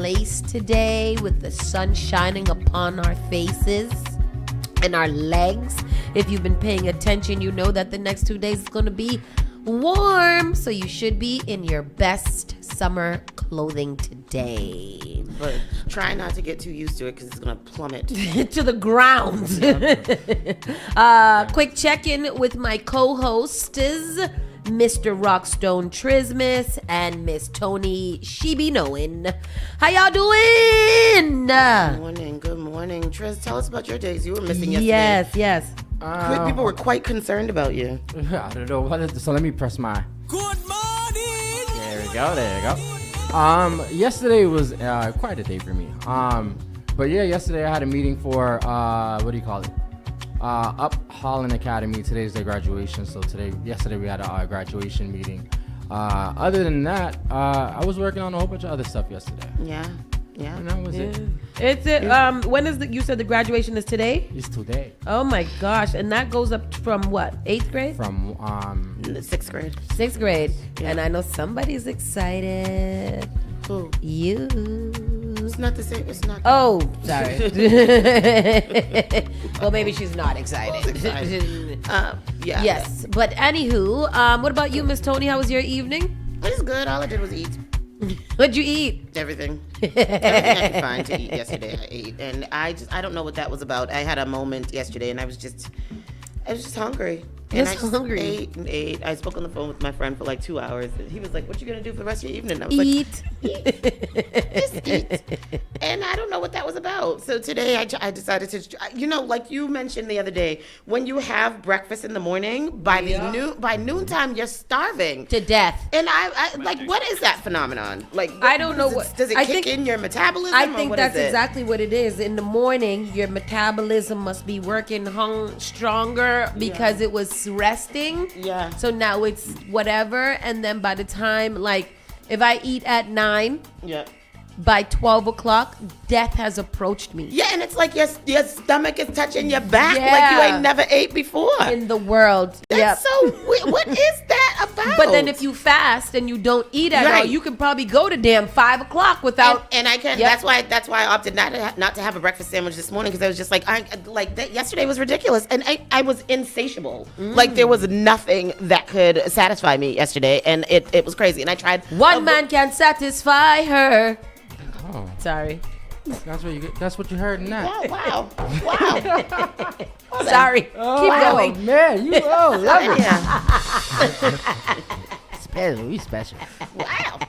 place today with the sun shining upon our faces and our legs. If you've been paying attention, you know that the next 2 days is going to be warm, so you should be in your best summer clothing today. But try not to get too used to it because it's going to plummet to the ground. Quick check-in with my co-hosts, Mr. Rockstone Trismus and Miss Tony She Be Knowin'. How y'all doing? Good morning. Tris, tell us about your days. You were missing yesterday. Yes. People were quite concerned about you. I don't know. So let me press my. Good morning. There we go. Yesterday was quite a day for me. But yeah, yesterday I had a meeting for what do you call it? Up Holland Academy. Today's their graduation. So yesterday we had a graduation meeting. Other than that, I was working on a whole bunch of other stuff yesterday. Yeah. And that was it. It's it. When is you said the graduation is today? It's today. Oh my gosh! And that goes up from what? 8th grade? From 6th grade. 6th grade. Yeah. And I know somebody's excited. Who? You. It's not the same. It's not. Oh, sorry. Well, maybe she's not excited. Yeah. Yes, but anywho, what about you, Miss Tony? How was your evening? It was good. All I did was eat. What'd you eat? Everything I could find to eat yesterday, I ate, and I don't know what that was about. I had a moment yesterday, and I was just hungry. And I just hungry. ate and ate. I spoke on the phone with my friend for like 2 hours. And he was like, "What you gonna do for the rest of your evening?" I was Eat. just eat. And I don't know what that was about. So today I decided to, like you mentioned the other day, when you have breakfast in the morning, by noontime you're starving To death. And I like, what is that phenomenon? Like, I don't know does it I kick think- in your metabolism? I or think what that's is it? exactly what it is. In the morning, your metabolism must be working stronger because it was resting. Yeah. So now it's whatever. And then by the time, like, if I eat at 9, Yeah. by 12 o'clock, death has approached me. Yeah, and it's like your stomach is touching your back like you Yeah. ain't never ate before. In the world. That's so weird. What is that about? But then if you fast and you don't eat at all, Right. you can probably go to damn 5 o'clock without. and I can. Yep. That's why I opted not to have a breakfast sandwich this morning, because I was just like, yesterday was ridiculous, and I was insatiable. Like there was nothing that could satisfy me yesterday, and it was crazy. And I tried. One man can satisfy her. Oh, Sorry. that's what you heard in that. Wow. Sorry. Keep going. Man, you love it. Yeah. We special. Wow.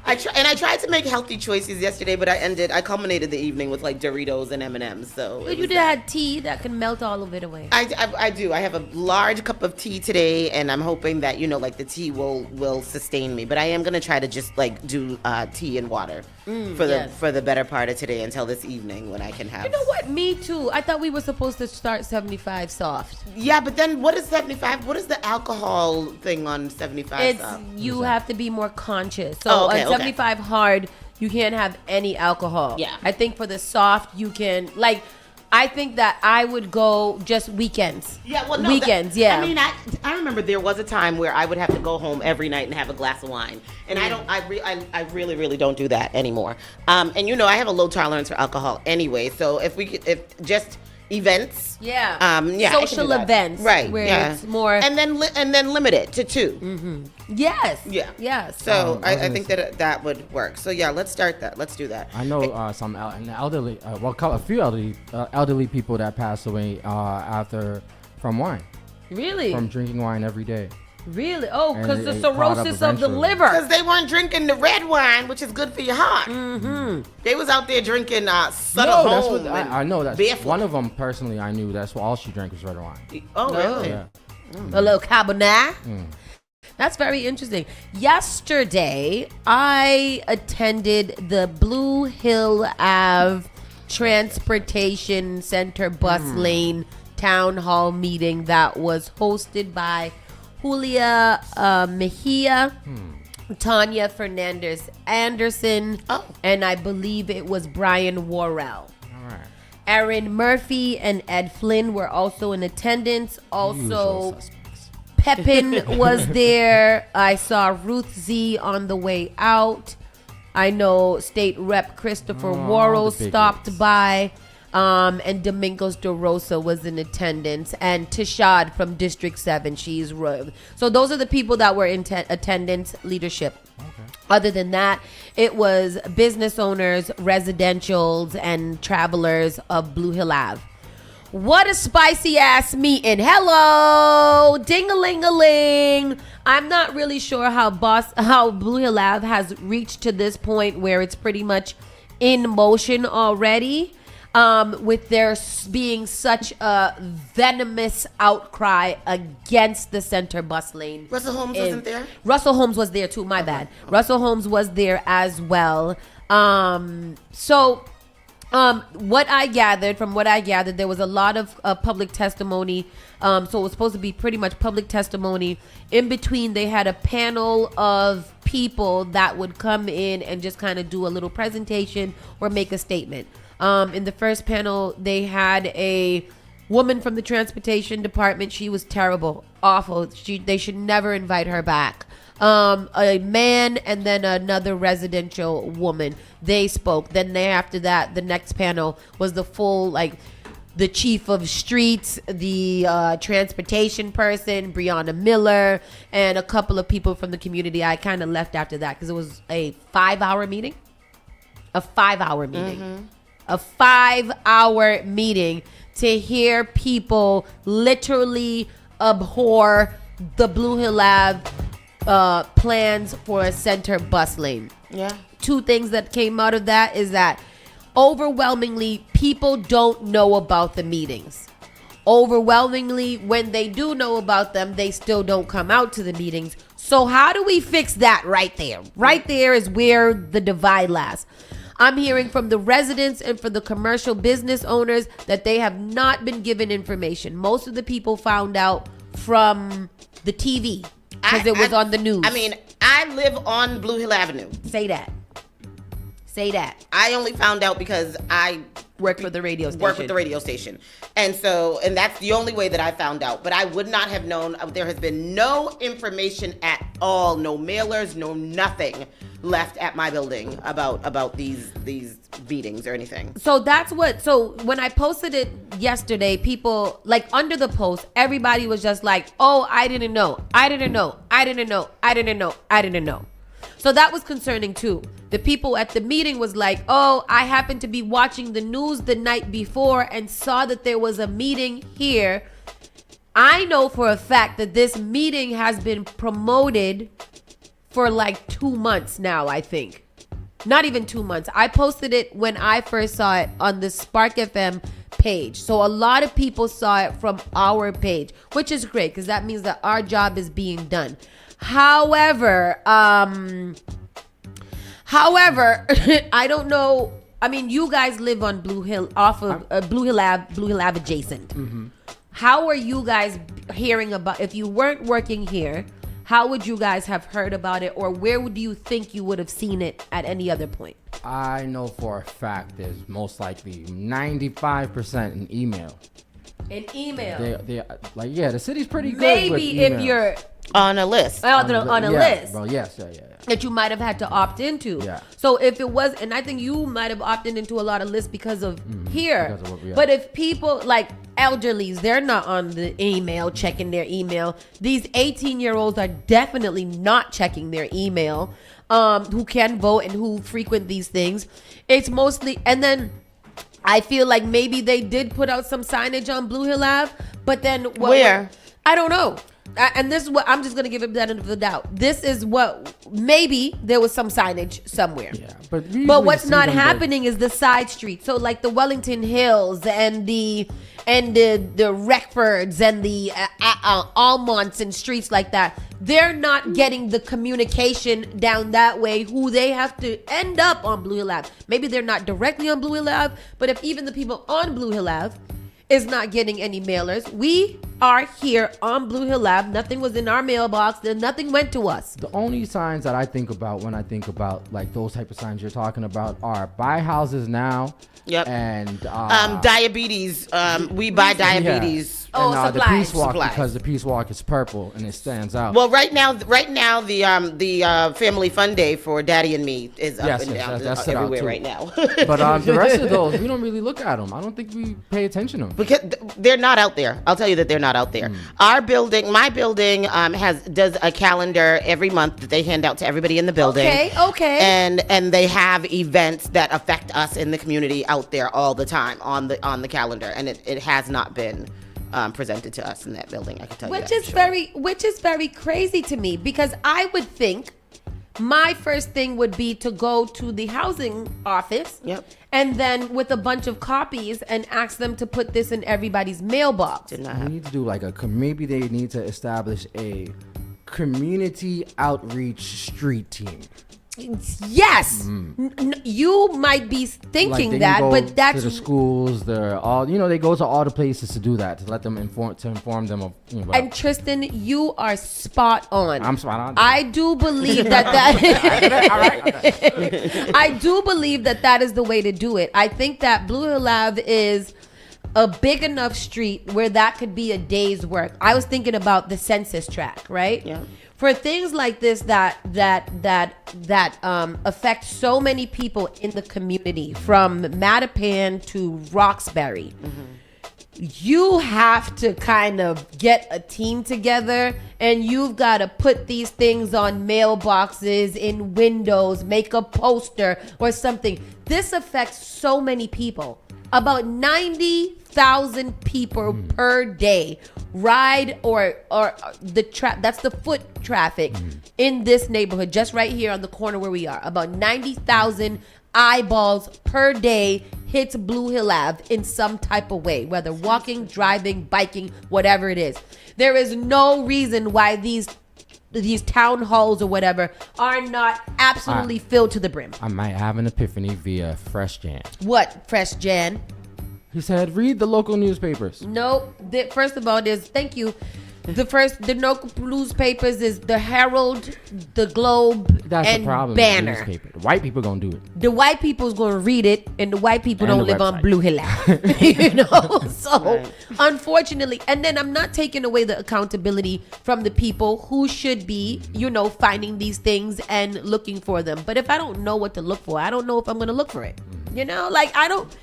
I tried to make healthy choices yesterday, but I culminated the evening with like Doritos and M&Ms. So But you did have tea that can melt all of it away. I do. I have a large cup of tea today, and I'm hoping that like the tea will sustain me. But I am gonna try to just like do tea and water for the better part of today until this evening when I can have. You know what? Me too. I thought we were supposed to start 75 soft. Yeah, but then what is 75? What is the alcohol thing on 75? It's you have to be more conscious. So Oh, okay, on 75 hard, you can't have any alcohol. Yeah. I think for the soft, you can I think that I would go just weekends. Yeah, well, no, weekends. I mean, I remember there was a time where I would have to go home every night and have a glass of wine, and I really don't do that anymore. And I have a low tolerance for alcohol anyway. So if just events, Yeah. I can do Social that. events, right? where yeah. it's more. and then limit it to 2. Yes. Yeah. Yes. So I I think that would work. So yeah, let's start that. Let's do that. I know some elderly, a few elderly people that passed away from wine, Really? from drinking wine every day. Really? Oh, because And the it caught up cirrhosis of the eventually. liver. Because they weren't drinking the red wine, which is good for your heart. Mm-hmm. They was out there drinking Sutter No, that's Home. what I know. That's Barefoot. one of them personally. I knew that's all she drank was red wine. Oh, really? Yeah. A little Cabernet. That's very interesting. Yesterday, I attended the Blue Hill Ave Transportation Center bus lane town hall meeting that was hosted by Julia Mejia, Tanya Fernandez Anderson, and I believe it was Brian Worrell. All right. Aaron Murphy and Ed Flynn were also in attendance. Also, Usual suspects. Pepin was there. I saw Ruth Z on the way out. I know State Rep Christopher Oh, Worrell the big stopped wigs. by. And Domingos De Rosa was in attendance, and Tashad from District 7. So those are the people that were in attendance, leadership. Other than that, it was business owners, residentials, and travelers of Blue Hill Ave. What a spicy ass meeting. Hello, ding-a-ling-a-ling. I'm not really sure how Blue Hill Ave has reached to this point where it's pretty much in motion already. With there being such a venomous outcry against the center bus lane. Russell Holmes wasn't there? Russell Holmes was there too, my bad. Russell Holmes was there as well. What I gathered, there was a lot of public testimony. So it was supposed to be pretty much public testimony. In between, they had a panel of people that would come in and just kind of do a little presentation or make a statement. In the first panel, they had a woman from the transportation department. She was terrible, awful. They should never invite her back. A man and then another residential woman. They spoke. Then after that, the next panel was the full, like, the chief of streets, the transportation person, Breonna Miller, and a couple of people from the community. I kind of left after that because it was a 5-hour meeting. A 5-hour meeting. Mm-hmm. A 5-hour meeting to hear people literally abhor the Blue Hill Ave plans for a center bus lane. Yeah. Two things that came out of that is that overwhelmingly people don't know about the meetings. Overwhelmingly, when they do know about them, they still don't come out to the meetings. So how do we fix that right there? Right there is where the divide lies. I'm hearing from the residents and from the commercial business owners that they have not been given information. Most of the people found out from the TV because it was on the news. I mean, I live on Blue Hill Avenue. Say that. Say that. I only found out because I Work for the radio station. Work with the radio station. And that's the only way that I found out. But I would not have known. There has been no information at all, no mailers, no nothing left at my building about these meetings or anything. So when I posted it yesterday, people, like, under the post, everybody was just like, oh, I didn't know. So that was concerning too. The people at the meeting was like, oh, I happened to be watching the news the night before and saw that there was a meeting here. I know for a fact that this meeting has been promoted for like 2 months now, I think. Not even 2 months. I posted it when I first saw it on the Spark FM page. So a lot of people saw it from our page, which is great because that means that our job is being done. However, I don't know. I mean, you guys live on Blue Hill, off of Blue Hill Ave adjacent. Mm-hmm. How are you guys hearing about, if you weren't working here, how would you guys have heard about it, or where would you think you would have seen it at any other point? I know for a fact there's most likely 95% in email. An email. The city's pretty good. Maybe with if emails. you're On a list. on a list. Well, yes. That you might have had to opt into. Yeah. So if it was, and I think you might have opted into a lot of lists because of here. Because of But if people like elderlies, they're not on the email, checking their email. These 18-year-olds are definitely not checking their email, who can vote and who frequent these things. It's mostly, and then I feel like maybe they did put out some signage on Blue Hill Ave, but then Where? I don't know. And this is what I'm just going to give it the benefit of the doubt. This is what, maybe there was some signage somewhere. Yeah, but what's not happening is the side streets. So like the Wellington Hills and the Reckfords and the Almonts and streets like that. They're not getting the communication down that way, who they have to end up on Blue Hill Ave. Maybe they're not directly on Blue Hill Ave, but if even the people on Blue Hill Ave is not getting any mailers, we are here on Blue Hill Ave. Nothing was in our mailbox. Nothing went to us. The only signs that I think about when I think about like those type of signs you're talking about are buy houses now. Yep. And diabetes. We buy diabetes. Oh, and the supplies. Peace Walk, Supplies. because the Peace Walk is purple and it stands out. Well, right now, the Family Fun Day for Daddy and Me is up and down that's set out everywhere too. right now. But the rest of those, we don't really look at them. I don't think we pay attention to them. Because they're not out there. I'll tell you that they're not out there. Our building, my building, does a calendar every month that they hand out to everybody in the building. Okay. And they have events that affect us in the community out there all the time on the calendar, and it has not been presented to us in that building. I can tell you Which that. is very crazy to me, because I would think my first thing would be to go to the housing office. Yep. And then with a bunch of copies and ask them to put this in everybody's mailbox. Did not We have. need to do like maybe they need to establish a community outreach street team. Yes. You might be Like thinking they that, go but that's to the schools. They're all they go to all the places to do that, to let them inform them of. and Tristan, you are spot on. I'm spot on. I do believe that I do believe that is the way to do it. I think that Blue Hill Ave is a big enough street where that could be a day's work. I was thinking about the census tract, right? Yeah. For things like this that affect so many people in the community, from Mattapan to Roxbury. You have to kind of get a team together, and you've got to put these things on mailboxes, in windows, make a poster or something. This affects so many people. About 90,000 people per day ride or that's the foot traffic in this neighborhood, just right here on the corner where we are. About 90,000 eyeballs per day hits Blue Hill Ave in some type of way, whether walking, driving, biking, whatever it is. There is no reason why these town halls or whatever are not absolutely filled to the brim. I might have an epiphany via Fresh Jan. What, Fresh Jan? He said, read the local newspapers. Nope. First of all, thank you. The local newspapers is the Herald, the Globe, That's and the problem. Banner. The newspaper. The white people gonna do it. The white people's gonna read it, and the white people And don't the live on website. Blue Hill Ave. So Right. unfortunately, and then I'm not taking away the accountability from the people who should be, finding these things and looking for them. But if I don't know what to look for, I don't know if I'm gonna look for it. I don't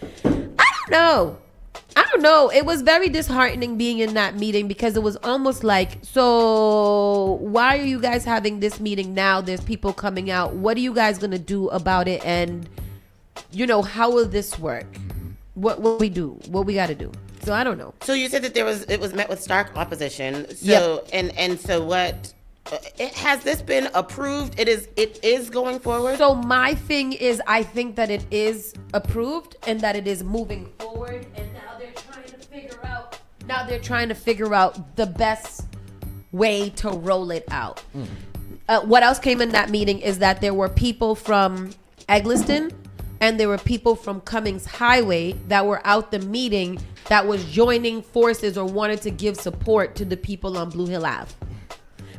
know. I don't know. It was very disheartening being in that meeting, because it was almost like, so why are you guys having this meeting now? There's people coming out. What are you guys going to do about it? And, how will this work? What will we do? What we got to do? So I don't know. So you said that it was met with stark opposition. Yep. So and so what? Has this been approved? It is going forward. So my thing is, I think that it is approved and that it is moving forward. And now they're trying to figure out the best way to roll it out. What else came in that meeting is that there were people from Eggleston and there were people from Cummings Highway that were out the meeting that was joining forces or wanted to give support to the people on Blue Hill Ave.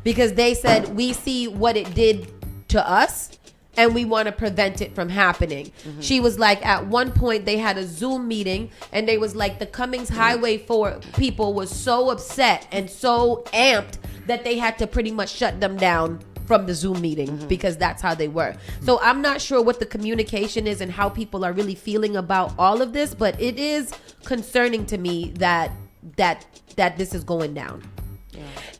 Because they said, we see what it did to us and we want to prevent it from happening. She was like, at one point they had a Zoom meeting and they was like, the Cummings Highway for people was so upset and so amped that they had to pretty much shut them down from the Zoom meeting because that's how they were. So I'm not sure what the communication is and how people are really feeling about all of this, but it is concerning to me that this is going down.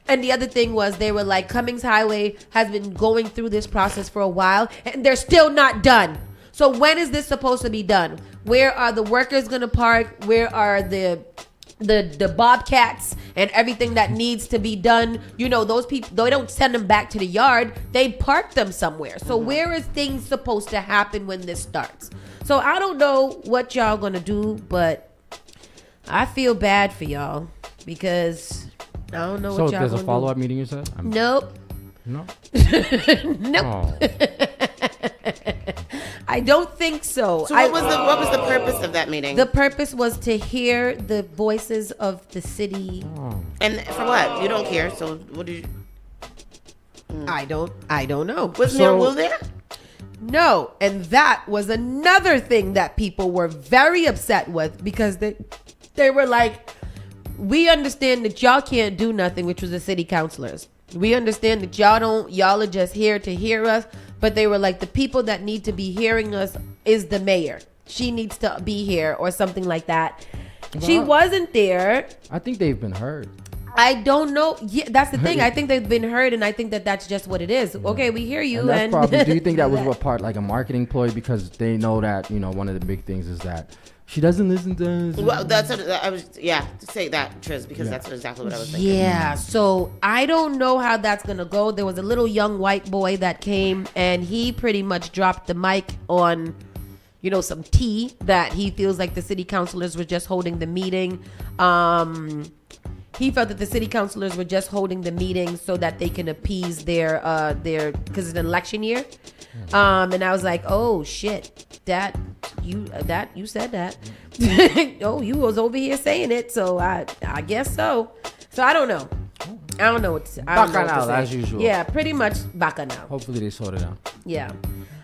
And the other thing was, they were like, Cummings Highway has been going through this process for a while and they're still not done. So when is this supposed to be done? Where are the workers going to park? Where are the bobcats and everything that needs to be done? Those people, they don't send them back to the yard. They park them somewhere. So where is things supposed to happen when this starts? So I don't know what y'all going to do, but I feel bad for y'all because I don't know what y'all So there's a gonna follow-up meeting, you said? Nope. No? Nope. Oh. I don't think so. So what was the purpose of that meeting? The purpose was to hear the voices of the city. And for what? You don't care. So what did you? I don't know. Was Mayor Wu there? No, and that was another thing that people were very upset with because they were like, we understand that y'all can't do nothing, which was the city councilors. We understand that y'all are just here to hear us, but they were like, the people that need to be hearing us is the mayor. She needs to be here or something like that. She wasn't there. I think they've been heard. I don't know. Yeah, that's the thing. I think they've been heard, and I think that that's just what it is. Okay, we hear you. And that's probably. Do you think that was what part, like a marketing ploy, because they know that one of the big things is that she doesn't listen to us. Well, that's what I was. Yeah, say that, Triz, because that's exactly what I was thinking. Yeah. So I don't know how that's gonna go. There was a little young white boy that came, and he pretty much dropped the mic on, some tea that he feels like the city councilors were just holding the meeting. He felt that the city councilors were just holding the meeting so that they can appease their because it's an election year. And I was like, oh shit, you said that. Oh, you was over here saying it, so I guess so. So I don't know. I don't know what to say. Bacchanal as usual. Yeah, pretty much bacchanal. Hopefully they sort it out. Yeah.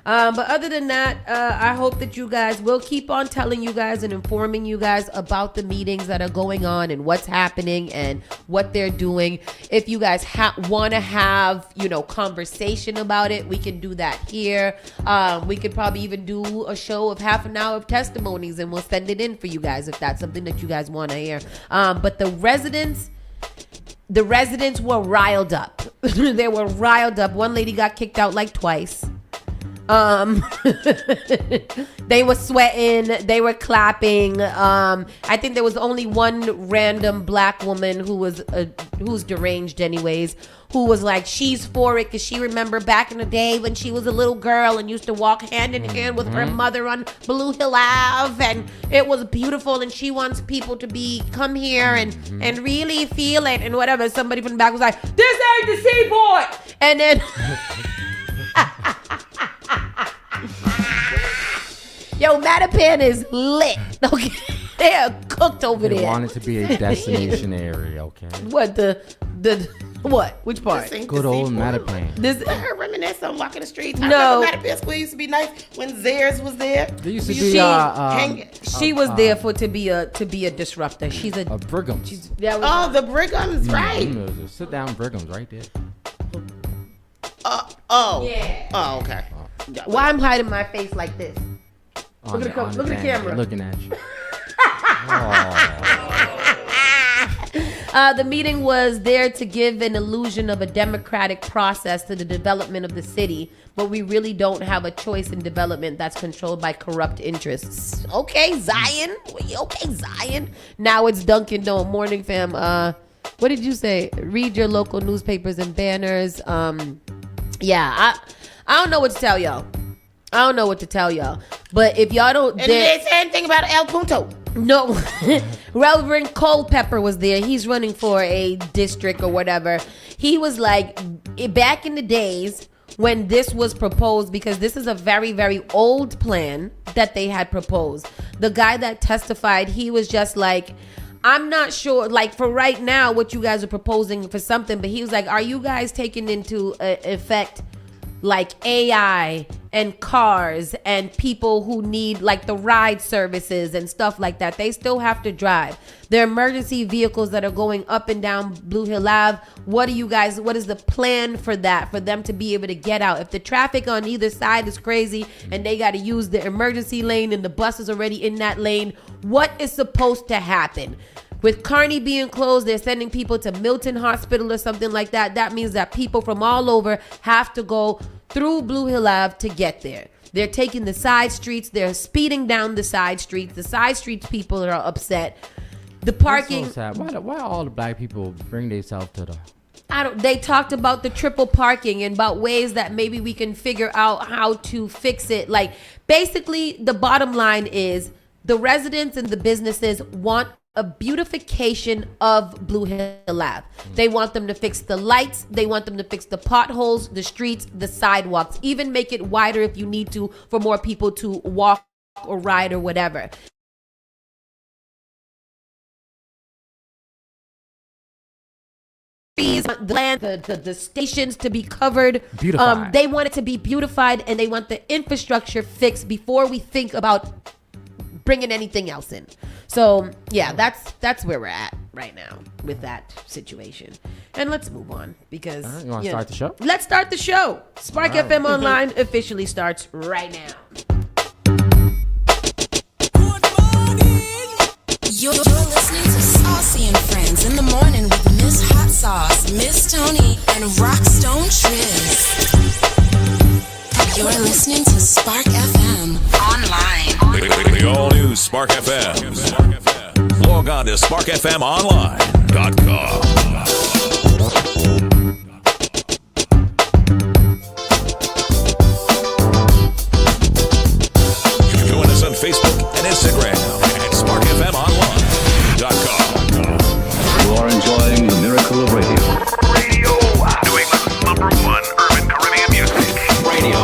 But other than that, I hope that you guys will keep on telling you guys and informing you guys about the meetings that are going on and what's happening and what they're doing. If you guys want to have, conversation about it, we can do that here. We could probably even do a show of half an hour of testimonies and we'll send it in for you guys if that's something that you guys want to hear. But the residents were riled up. They were riled up. One lady got kicked out like twice. They were sweating, they were clapping. I think there was only one random black woman who's deranged anyways, who was like, she's for it because she remember back in the day when she was a little girl and used to walk hand in hand with her mother on Blue Hill Ave, and it was beautiful, and she wants people to come here and really feel it and whatever. Somebody from the back was like, this ain't the seaport, and then yo, Mattapan is lit. Okay, they are cooked over there. They want it to be a destination area. Okay. What what? Which part? Good old Mattapan. This her reminisce on walking the streets. No, Mattapan Square used to be nice when Zares was there. They used to be. She was there to be a disruptor. She's a Brigham. The Brighams, right? Sit down, Brighams, right there. Yeah. Oh, okay. Why I'm hiding my face like this? Look at the camera. Looking at you. The meeting was there to give an illusion of a democratic process to the development of the city, but we really don't have a choice in development that's controlled by corrupt interests. Okay, Zion. Okay, Zion. Now it's Dunkin' Dome Morning Fam. What did you say? Read your local newspapers and banners. Yeah, I don't know what to tell y'all. But if y'all don't... And they say anything about El Punto. No. Reverend Culpepper was there. He's running for a district or whatever. He was like, back in the days when this was proposed, because this is a very, very old plan that they had proposed. The guy that testified, he was just like, I'm not sure, like for right now, what you guys are proposing for something. But he was like, are you guys taking into effect like AI and cars and people who need like the ride services and stuff like that? They still have to drive. There are emergency vehicles that are going up and down Blue Hill Ave. What is the plan for that, for them to be able to get out? If the traffic on either side is crazy and they got to use the emergency lane and the bus is already in that lane, what is supposed to happen? With Kearney being closed, they're sending people to Milton Hospital or something like that. That means that people from all over have to go through Blue Hill Ave to get there. They're taking the side streets. They're speeding down the side streets. The side streets people are upset. The parking. That's so sad. Why all the black people bring themselves to the... They talked about the triple parking and about ways that maybe we can figure out how to fix it. Like, basically, the bottom line is the residents and the businesses want a beautification of Blue Hill Ave. They want them to fix the lights. They want them to fix the potholes, the streets, the sidewalks, even make it wider if you need to for more people to walk or ride or whatever. The land, the stations to be covered. Beautified. They want it to be beautified, and they want the infrastructure fixed before we think about bringing anything else in. So yeah, that's where we're at right now with that situation. And let's move on because All right, you want to start the show? Let's start the show. Spark All right. FM Online officially starts right now. Good morning. You're listening to Saucy and Friends in the morning with Miss Hot Sauce, Miss Tony, and Rockstone Triz. You're listening to Spark FM Online. The all-new Spark FM. Log on to sparkfmonline.com. Join us on Facebook and Instagram at sparkfmonline.com. You are enjoying the miracle of radio. Doing the number one urban Caribbean music. Radio.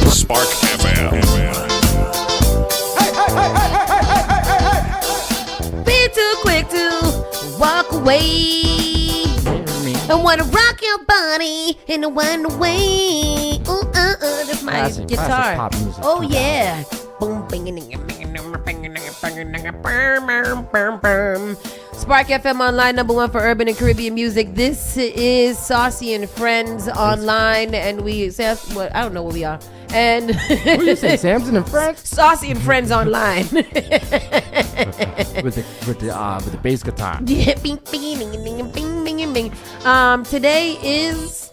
Spark FM. Be too quick to walk away. I wanna rock your body in a one way. Ooh, that's my Classic guitar. pop music. Oh yeah. Boom, Spark FM Online, number one for urban and Caribbean music. This is Saucy and Friends Online, and we say, well, I don't know what we are. And What do you say, Samson and Friends? Saucy and Friends Online. with the bass guitar. Yeah, bing, bing, ding, ding, bing, bing, bing. Today is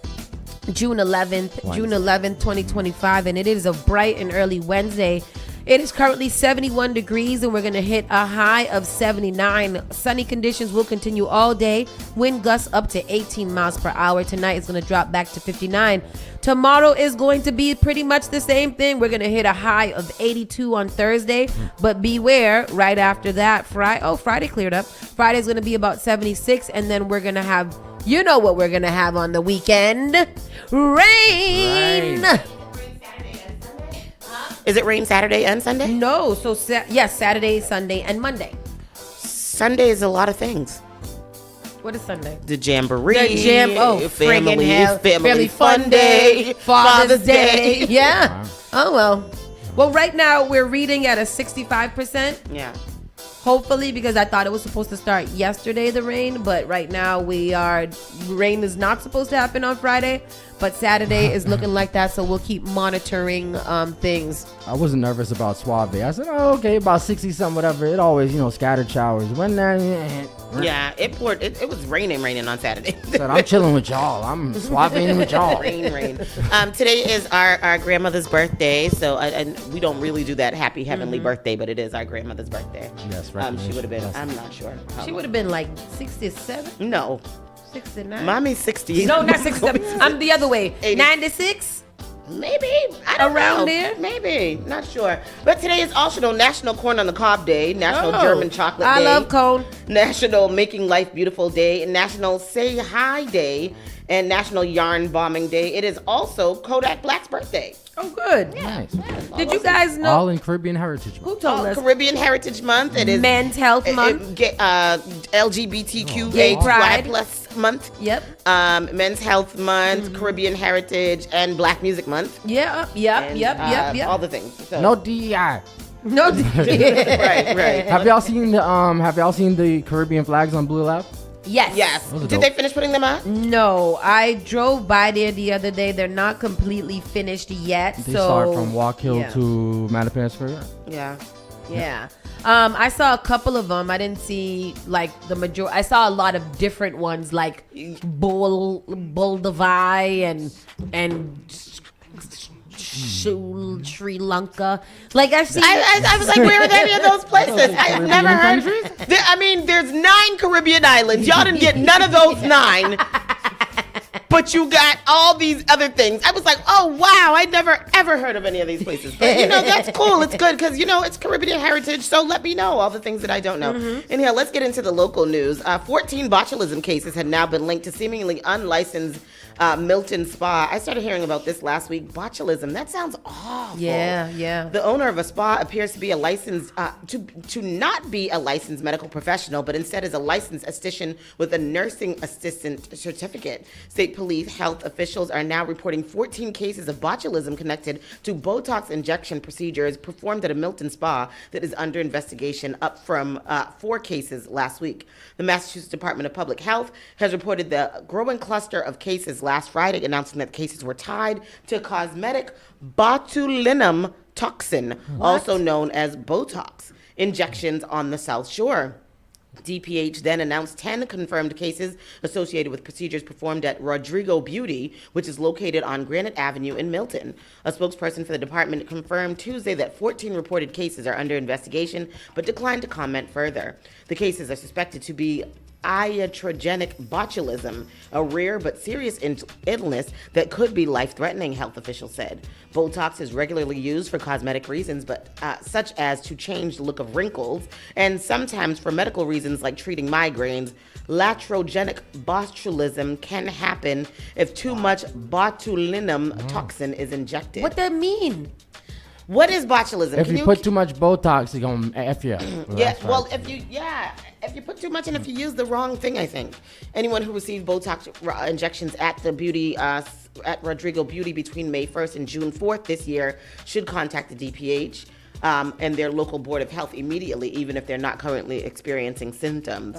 June 11th, June 11th, 2025, and it is a bright and early Wednesday. It is currently 71 degrees, and we're going to hit a high of 79. Sunny conditions will continue all day. Wind gusts up to 18 miles per hour. Tonight is going to drop back to 59. Tomorrow is going to be pretty much the same thing. We're going to hit a high of 82 on Thursday, but beware, right after that, Friday cleared up. Friday's going to be about 76, and then we're going to have, you know what we're going to have on the weekend? Rain. Is it rain Saturday and Sunday? No, so yes, Saturday, Sunday, and Monday. Sunday is a lot of things. What is Sunday? The jamboree. Family Fun Day, Father's Day. Yeah. Oh well. Well, right now we're reading at a 65%. Yeah. Hopefully, because I thought it was supposed to start yesterday, the rain, but right now rain is not supposed to happen on Friday, but Saturday is looking like that, so we'll keep monitoring things. I wasn't nervous about Suave. I said, oh, okay, about 60 something, whatever. It always, scattered showers. When Yeah, it poured. It was raining on Saturday. said, I'm chilling with y'all. I'm suaving with y'all. Rain. Today is our grandmother's birthday, so and we don't really do that happy heavenly birthday, but it is our grandmother's birthday. Yes, She would have been. yes. I'm not sure. She would have been like 67, No, 69. mommy's 60. No, not 67. I'm the other way. 80. 96? Maybe. I don't Around know. there? Maybe. Not sure. But today is also National Corn on the Cob Day, National German Chocolate Day. I love cone. National Making Life Beautiful Day, and National Say Hi Day, and National Yarn Bombing Day. It is also Kodak Black's birthday. Oh, good. Nice. Did you guys know? All in Caribbean Heritage Month. Who told us? Caribbean Heritage Month. It is Men's Health Month. LGBTQA Gay Pride. plus month. Yep. Men's Health Month, Caribbean Heritage, and Black Music Month. Yep. And, Yep. all the things. So. No DEI. No. right. Have y'all seen the Caribbean flags on Blue Lab? Yes. Yes. Those are Did dope. they finish putting them up? No, I drove by there the other day. They're not completely finished yet. They so start from Walk Hill yeah. to Mattapan Square. Yeah. Yeah. I saw a couple of them. I didn't see like the majority. I saw a lot of different ones like Bull Davai and Sri Lanka. Like I've seen. I was like, where are any of those places? I've never heard. There's 9 Caribbean islands. Y'all didn't get none of those 9. but you got all these other things. I was like, oh wow, I'd never ever heard of any of these places. But that's cool. It's good because it's Caribbean heritage. So let me know all the things that I don't know. Anyhow, let's get into the local news. 14 botulism cases had now been linked to seemingly unlicensed Milton Spa. I started hearing about this last week. Botulism. That sounds awful. Yeah. The owner of a spa appears to be a licensed, to not be a licensed medical professional, but instead is a licensed esthetician with a nursing assistant certificate. State police health officials are now reporting 14 cases of botulism connected to Botox injection procedures performed at a Milton Spa that is under investigation, up from 4 cases last week. The Massachusetts Department of Public Health has reported the growing cluster of cases last Friday, announcing that cases were tied to cosmetic botulinum toxin, also known as Botox, injections on the South Shore. DPH then announced 10 confirmed cases associated with procedures performed at Rodrigo Beauty, which is located on Granite Avenue in Milton. A spokesperson for the department confirmed Tuesday that 14 reported cases are under investigation, but declined to comment further. The cases are suspected to be iatrogenic botulism, a rare but serious illness that could be life-threatening, health officials said. Botox is regularly used for cosmetic reasons, but such as to change the look of wrinkles, and sometimes for medical reasons like treating migraines. Iatrogenic botulism can happen if too much botulinum toxin is injected. What that mean? What is botulism? If you put too much Botox, it's gonna F you. If you put too much and if you use the wrong thing, I think. Anyone who received Botox injections at the beauty, at Rodrigo Beauty between May 1st and June 4th this year should contact the DPH and their local board of health immediately, even if they're not currently experiencing symptoms.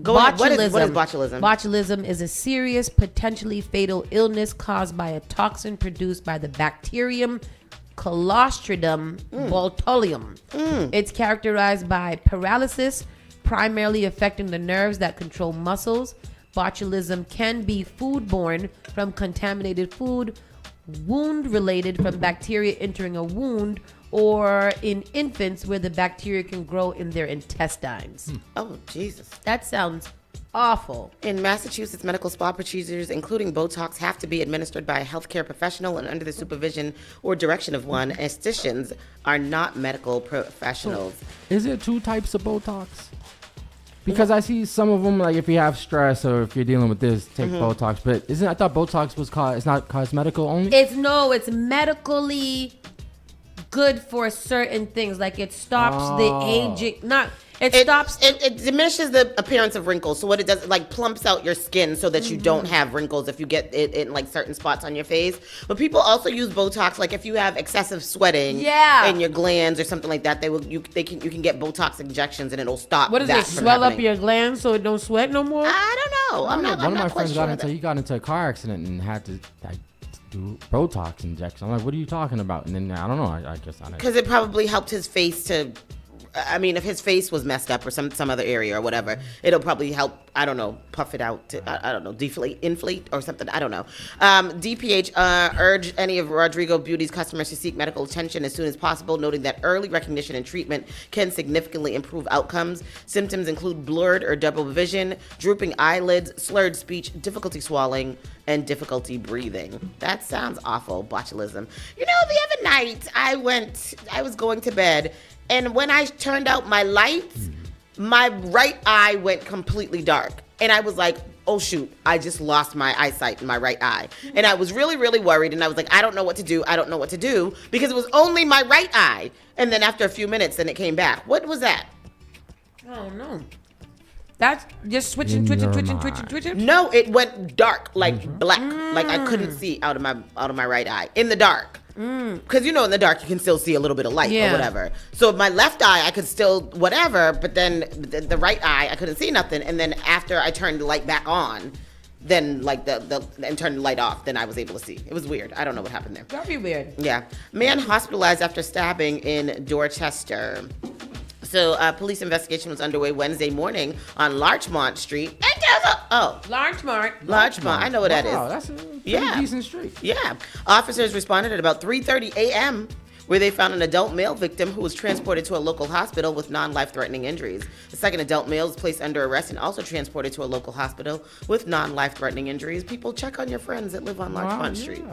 Go ahead. What is botulism? Botulism is a serious, potentially fatal illness caused by a toxin produced by the bacterium Clostridium botulinum. It's characterized by paralysis, primarily affecting the nerves that control muscles. Botulism can be foodborne from contaminated food, wound-related from bacteria entering a wound, or in infants where the bacteria can grow in their intestines. Oh, Jesus. That sounds awful. In Massachusetts, medical spa procedures, including Botox, have to be administered by a healthcare professional and under the supervision or direction of one. Estheticians are not medical professionals. Is there 2 types of Botox? Because I see some of them, like if you have stress or if you're dealing with this, take Botox. But I thought Botox was it's not cosmetical only? It's medically good for certain things. Like it stops the aging. It diminishes the appearance of wrinkles. So what it does, like plumps out your skin so that you don't have wrinkles if you get it in like certain spots on your face. But people also use Botox, like if you have excessive sweating in your glands or something like that, you can get Botox injections and it'll stop. What does it swell up your glands so it don't sweat no more? I don't know. I'm not. One of my friends got into a car accident and had to do Botox injection. I'm like, what are you talking about? And then I don't know. I guess because it probably helped his face to. I mean, if his face was messed up or some other area or whatever, it'll probably help, I don't know, puff it out to, I don't know, inflate or something. I don't know. DPH urged any of Rodrigo Beauty's customers to seek medical attention as soon as possible, noting that early recognition and treatment can significantly improve outcomes. Symptoms include blurred or double vision, drooping eyelids, slurred speech, difficulty swallowing, and difficulty breathing. That sounds awful, botulism. The other night I was going to bed, and when I turned out my lights, my right eye went completely dark. And I was like, oh shoot, I just lost my eyesight in my right eye. And I was really, really worried. And I was like, I don't know what to do. Because it was only my right eye. And then after a few minutes, then it came back. What was that? I don't know. That's just twitching. No, it went dark, like black. Like I couldn't see out of my right eye in the dark. Because in the dark you can still see a little bit of light or whatever. So my left eye I could still whatever, but then the right eye I couldn't see nothing. And then after I turned the light back on, then like and turned the light off, then I was able to see. It was weird. I don't know what happened there. That'd be weird. Yeah, man hospitalized after stabbing in Dorchester. So police investigation was underway Wednesday morning on Larchmont Street. Larchmont. I know what that is. That's a pretty decent street. Yeah. Officers responded at about 3:30 a.m. where they found an adult male victim who was transported to a local hospital with non-life-threatening injuries. The second adult male was placed under arrest and also transported to a local hospital with non-life-threatening injuries. People, check on your friends that live on Larchmont Street.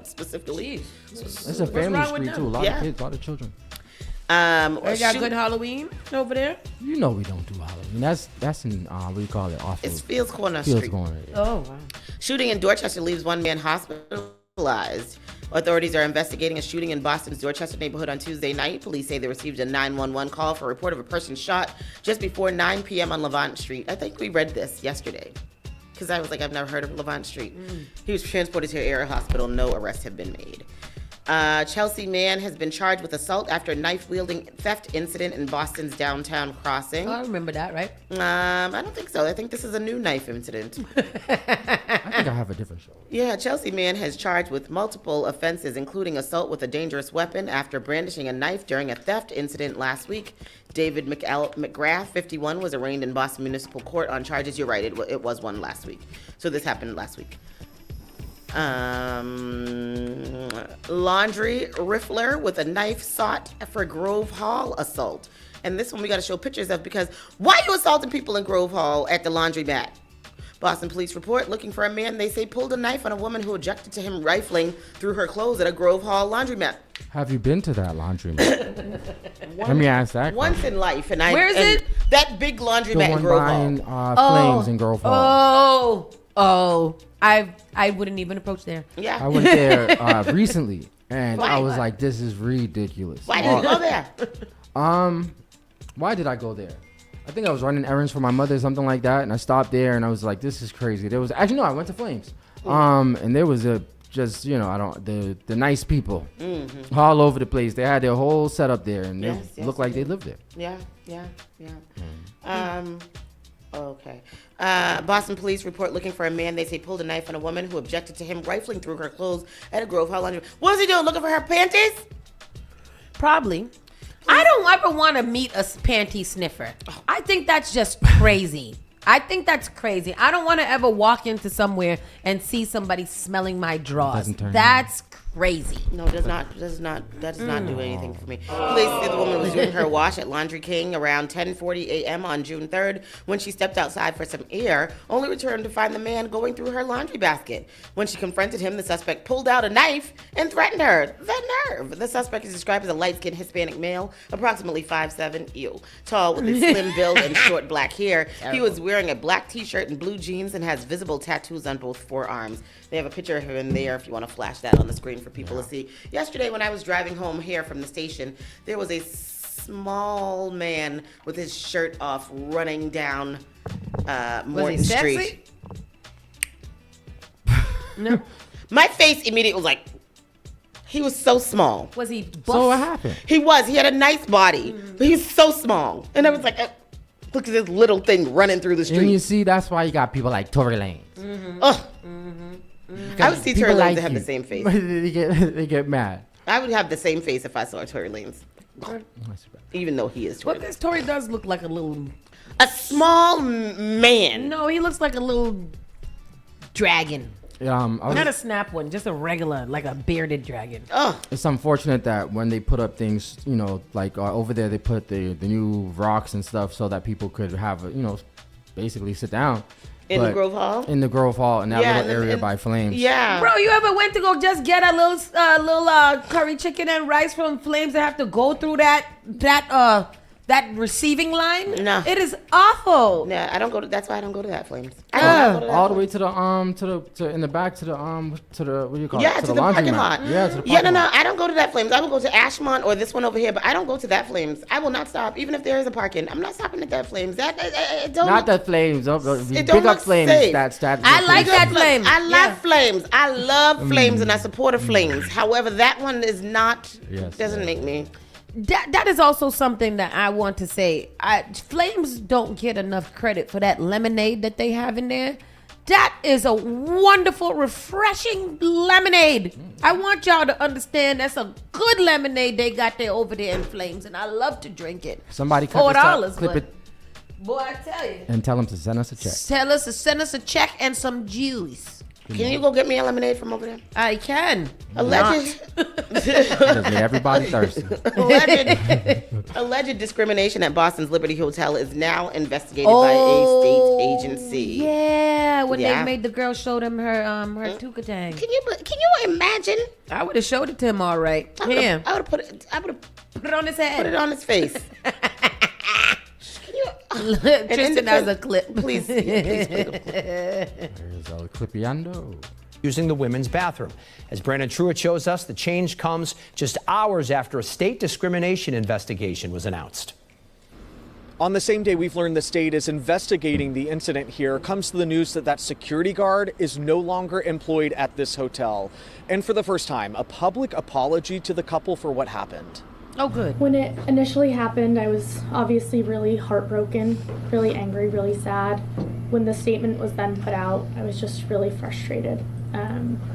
Specifically. It's a family wrong with street them? too. A lot Yeah. of kids, a lot of children. They got good Halloween over there. You know we don't do Halloween. That's in what do you call it? Off It's of Fields Corner Fields Street. Corner. Oh wow. Shooting in Dorchester leaves one man hospitalized. Authorities are investigating a shooting in Boston's Dorchester neighborhood on Tuesday night. Police say they received a 911 call for a report of a person shot just before 9 p.m. on Levant Street. I think we read this yesterday because I was like, I've never heard of Levant Street. He was transported to an area hospital. No arrests have been made. Chelsea man has been charged with assault after a knife-wielding theft incident in Boston's downtown crossing. Oh, I remember that, right? I don't think so. I think this is a new knife incident. I think I have a different show. Yeah, Chelsea man has charged with multiple offenses, including assault with a dangerous weapon after brandishing a knife during a theft incident last week. David McGrath, 51, was arraigned in Boston Municipal Court on charges. You're right, it was one last week. So this happened last week. Laundry riffler with a knife sought for Grove Hall assault. And this one we got to show pictures of because why are you assaulting people in Grove Hall at the laundromat? Boston police report looking for a man they say pulled a knife on a woman who objected to him rifling through her clothes at a Grove Hall laundromat. Have you been to that laundromat? Let me ask that. Once in life, and Where is it? That big The laundromat in one Grove behind Hall. Flames in Grove Hall. Oh. I wouldn't even approach there. Yeah. I went there recently, and Why? I was like, "This is ridiculous." Why did you go there? Why did I go there? I think I was running errands for my mother, something like that, and I stopped there, and I was like, "This is crazy." There was actually no, I went to Flames, and there was the nice people all over the place. They had their whole setup there, and Yes, they yes, looked like they lived there. Yeah. Okay. Boston police report looking for a man they say pulled a knife on a woman who objected to him rifling through her clothes at a Grove Hall laundry. What was he doing? Looking for her panties? Probably. I don't ever want to meet a panty sniffer. I think that's just crazy. I don't want to ever walk into somewhere and see somebody smelling my drawers. Doesn't turn you That's crazy. No, that does not do anything for me. Police say the woman was doing her wash at Laundry King around 10:40 a.m. on June 3rd when she stepped outside for some air, only returned to find the man going through her laundry basket. When she confronted him, the suspect pulled out a knife and threatened her. The nerve! The suspect is described as a light-skinned Hispanic male, approximately 5'7", tall with a slim build and short black hair. He was wearing a black t-shirt and blue jeans and has visible tattoos on both forearms. They have a picture of him there if you want to flash that on the screen for people to see. Yesterday when I was driving home here from the station, there was a small man with his shirt off running down Morton Was he Street. sexy? No. My face immediately was like, he was so small. Was he buff? So what happened? He had a nice body, but he's so small. And I was like, look at this little thing running through the And you street. see, that's why you got people like Tory Lanez. Ugh. I would see People Tory Lanez like that have you. the same face. they get mad. I would have the same face if I saw Tory Lanez. Even though he is Tory But Lanez. this Tory does look like a little. A small man. No, he looks like a little dragon. I was- Not a snap one, just a regular, like a bearded dragon. Ugh. It's unfortunate that when they put up things, like over there, they put the new rocks and stuff so that people could have, basically sit down. In the But Grove Hall? In the Grove Hall, in that Yeah, little area by Flames. Yeah. Bro, you ever went to go just get a little curry chicken and rice from Flames and have to go through that receiving line? No. It is awful. Nah, I don't go to. That's why I don't go to that Flames. I do not go to that All the Flames. way to in the back to the what do you call Yeah, it? to the parking laundromat. lot. Yeah, to the Yeah, parking no, lot. I don't go to that Flames. I will go to Ashmont or this one over here, but I don't go to that Flames. I will not stop, even if there is a parking. I'm not stopping at that Flames. That it don't. Not look, the Flames. It Big don't up look Flames. safe. That's I like that flame. I love Yeah. Flames. I love Flames, and I support Flames. However, that one is not. Yes, doesn't yes. make me. That is also something that I want to say. Flames don't get enough credit for that lemonade that they have in there. That is a wonderful, refreshing lemonade. I want y'all to understand that's a good lemonade they got there over there in Flames, and I love to drink it. Somebody cut this up, $4, clip but- it, Boy, I tell you. and tell them to send us a check. Send us a check and some juice. Can you go get me a lemonade from over there? I can. Alleged, Everybody thirsty. alleged discrimination at Boston's Liberty Hotel is now investigated by a state agency. Yeah, when Yeah. they made the girl show them her Tukatang. Can you imagine? I would have showed it to him all right. Yeah. I would have Put it on his head. put it on his face. Tristan has a clip. Please, please play the clip. There's El Clipiando. Using the women's bathroom. As Brandon Truitt shows us, the change comes just hours after a state discrimination investigation was announced. On the same day we've learned the state is investigating the incident here, comes to the news that that security guard is no longer employed at this hotel. And for the first time, a public apology to the couple for what happened. Oh, good. When it initially happened, I was obviously really heartbroken, really angry, really sad. When the statement was then put out, I was just really frustrated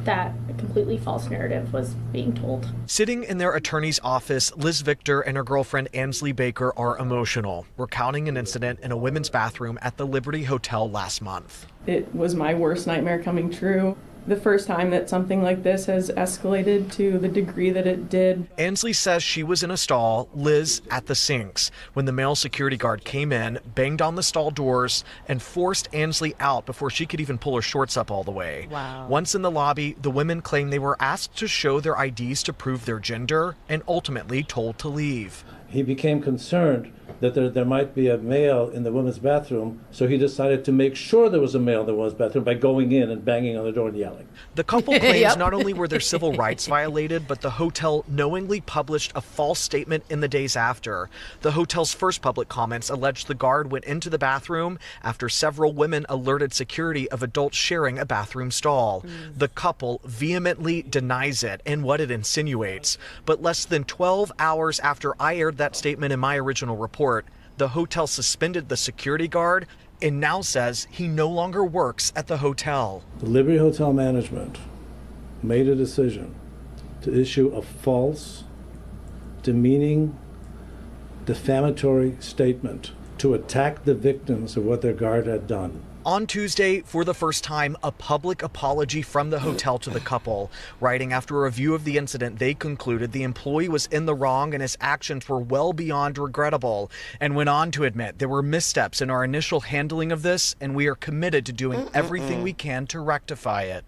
that a completely false narrative was being told. Sitting in their attorney's office, Liz Victor and her girlfriend Ansley Baker are emotional, recounting an incident in a women's bathroom at the Liberty Hotel last month. It was my worst nightmare coming true. The first time that something like this has escalated to the degree that it did. Ansley says she was in a stall, Liz at the sinks, when the male security guard came in, banged on the stall doors, and forced Ansley out before she could even pull her shorts up all the way. Wow. Once in the lobby, the women claim they were asked to show their IDs to prove their gender and ultimately told to leave. He became concerned that there might be a male in the women's bathroom, so he decided to make sure there was a male in the women's bathroom by going in and banging on the door and yelling. The couple claims not only were their civil rights violated, but the hotel knowingly published a false statement in the days after. The hotel's first public comments alleged the guard went into the bathroom after several women alerted security of adults sharing a bathroom stall. The couple vehemently denies it and what it insinuates. But less than 12 hours after I aired that statement in my original report, the hotel suspended the security guard and now says he no longer works at the hotel. The Liberty Hotel management made a decision to issue a false, demeaning, defamatory statement to attack the victims of what their guard had done. On Tuesday, for the first time, a public apology from the hotel to the couple. Writing after a review of the incident, they concluded the employee was in the wrong and his actions were well beyond regrettable, and went on to admit there were missteps in our initial handling of this, and we are committed to doing everything we can to rectify it.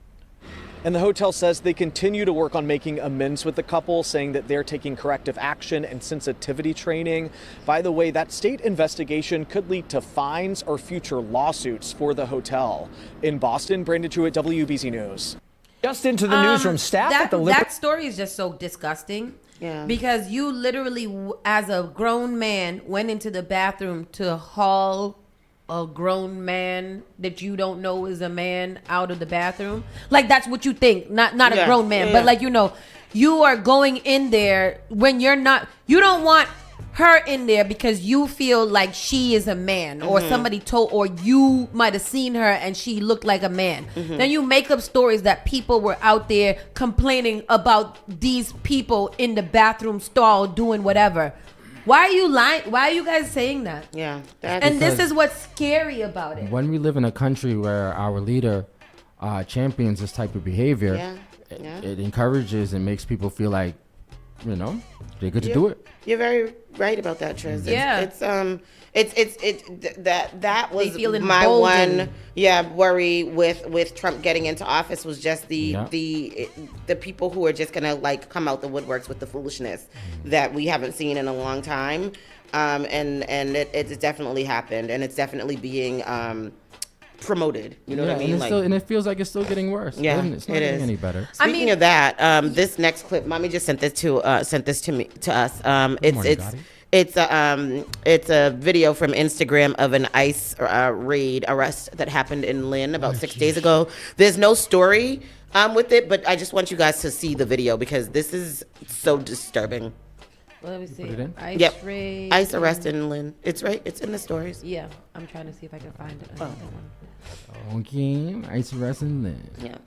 And the hotel says they continue to work on making amends with the couple, saying that they're taking corrective action and sensitivity training. By the way, that state investigation could lead to fines or future lawsuits for the hotel. In Boston, Brandon Truitt, WBZ News. Just into the newsroom, staff at the Liberty. That story is just so disgusting. Yeah. Because you literally, as a grown man, went into the bathroom to haul a grown man that you don't know is a man out of the bathroom. Like, that's what you think. Not a grown man, but like, you are going in there when you don't want her in there because you feel like she is a man or somebody told, or you might have seen her and she looked like a man. Then you make up stories that people were out there complaining about these people in the bathroom stall doing whatever. Why are you lying? Why are you guys saying that? Yeah. And this is what's scary about it. When we live in a country where our leader champions this type of behavior, it encourages and makes people feel like, they're good to do it. You're very right about that, Triz. That was my one worry with Trump getting into office was just the people who are just gonna like come out the woodworks with the foolishness that we haven't seen in a long time, and it's definitely happened, and it's definitely being promoted. You know what I mean? And it feels like it's still getting worse. Yeah, it's not getting any better. Speaking of that, this next clip, Mommy just sent this to us. It's a video from Instagram of an ICE raid arrest that happened in Lynn about 6 days ago. There's no story with it, but I just want you guys to see the video because this is so disturbing. Well, let me see. ICE raid. ICE arrest in Lynn. It's right. It's in the stories. Yeah, I'm trying to see if I can find it. Another one. Okay, ICE arrest in Lynn. Yeah.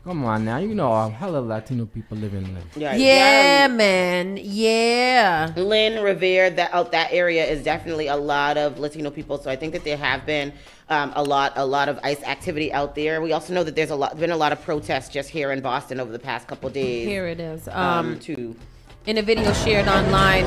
Come on now, you know hella Latino people live in there. Yeah, man. Yeah. Lynn, Revere, that area is definitely a lot of Latino people. So I think that there have been a lot of ICE activity out there. We also know that there's been a lot of protests just here in Boston over the past couple days. Here it is. Too. In a video shared online,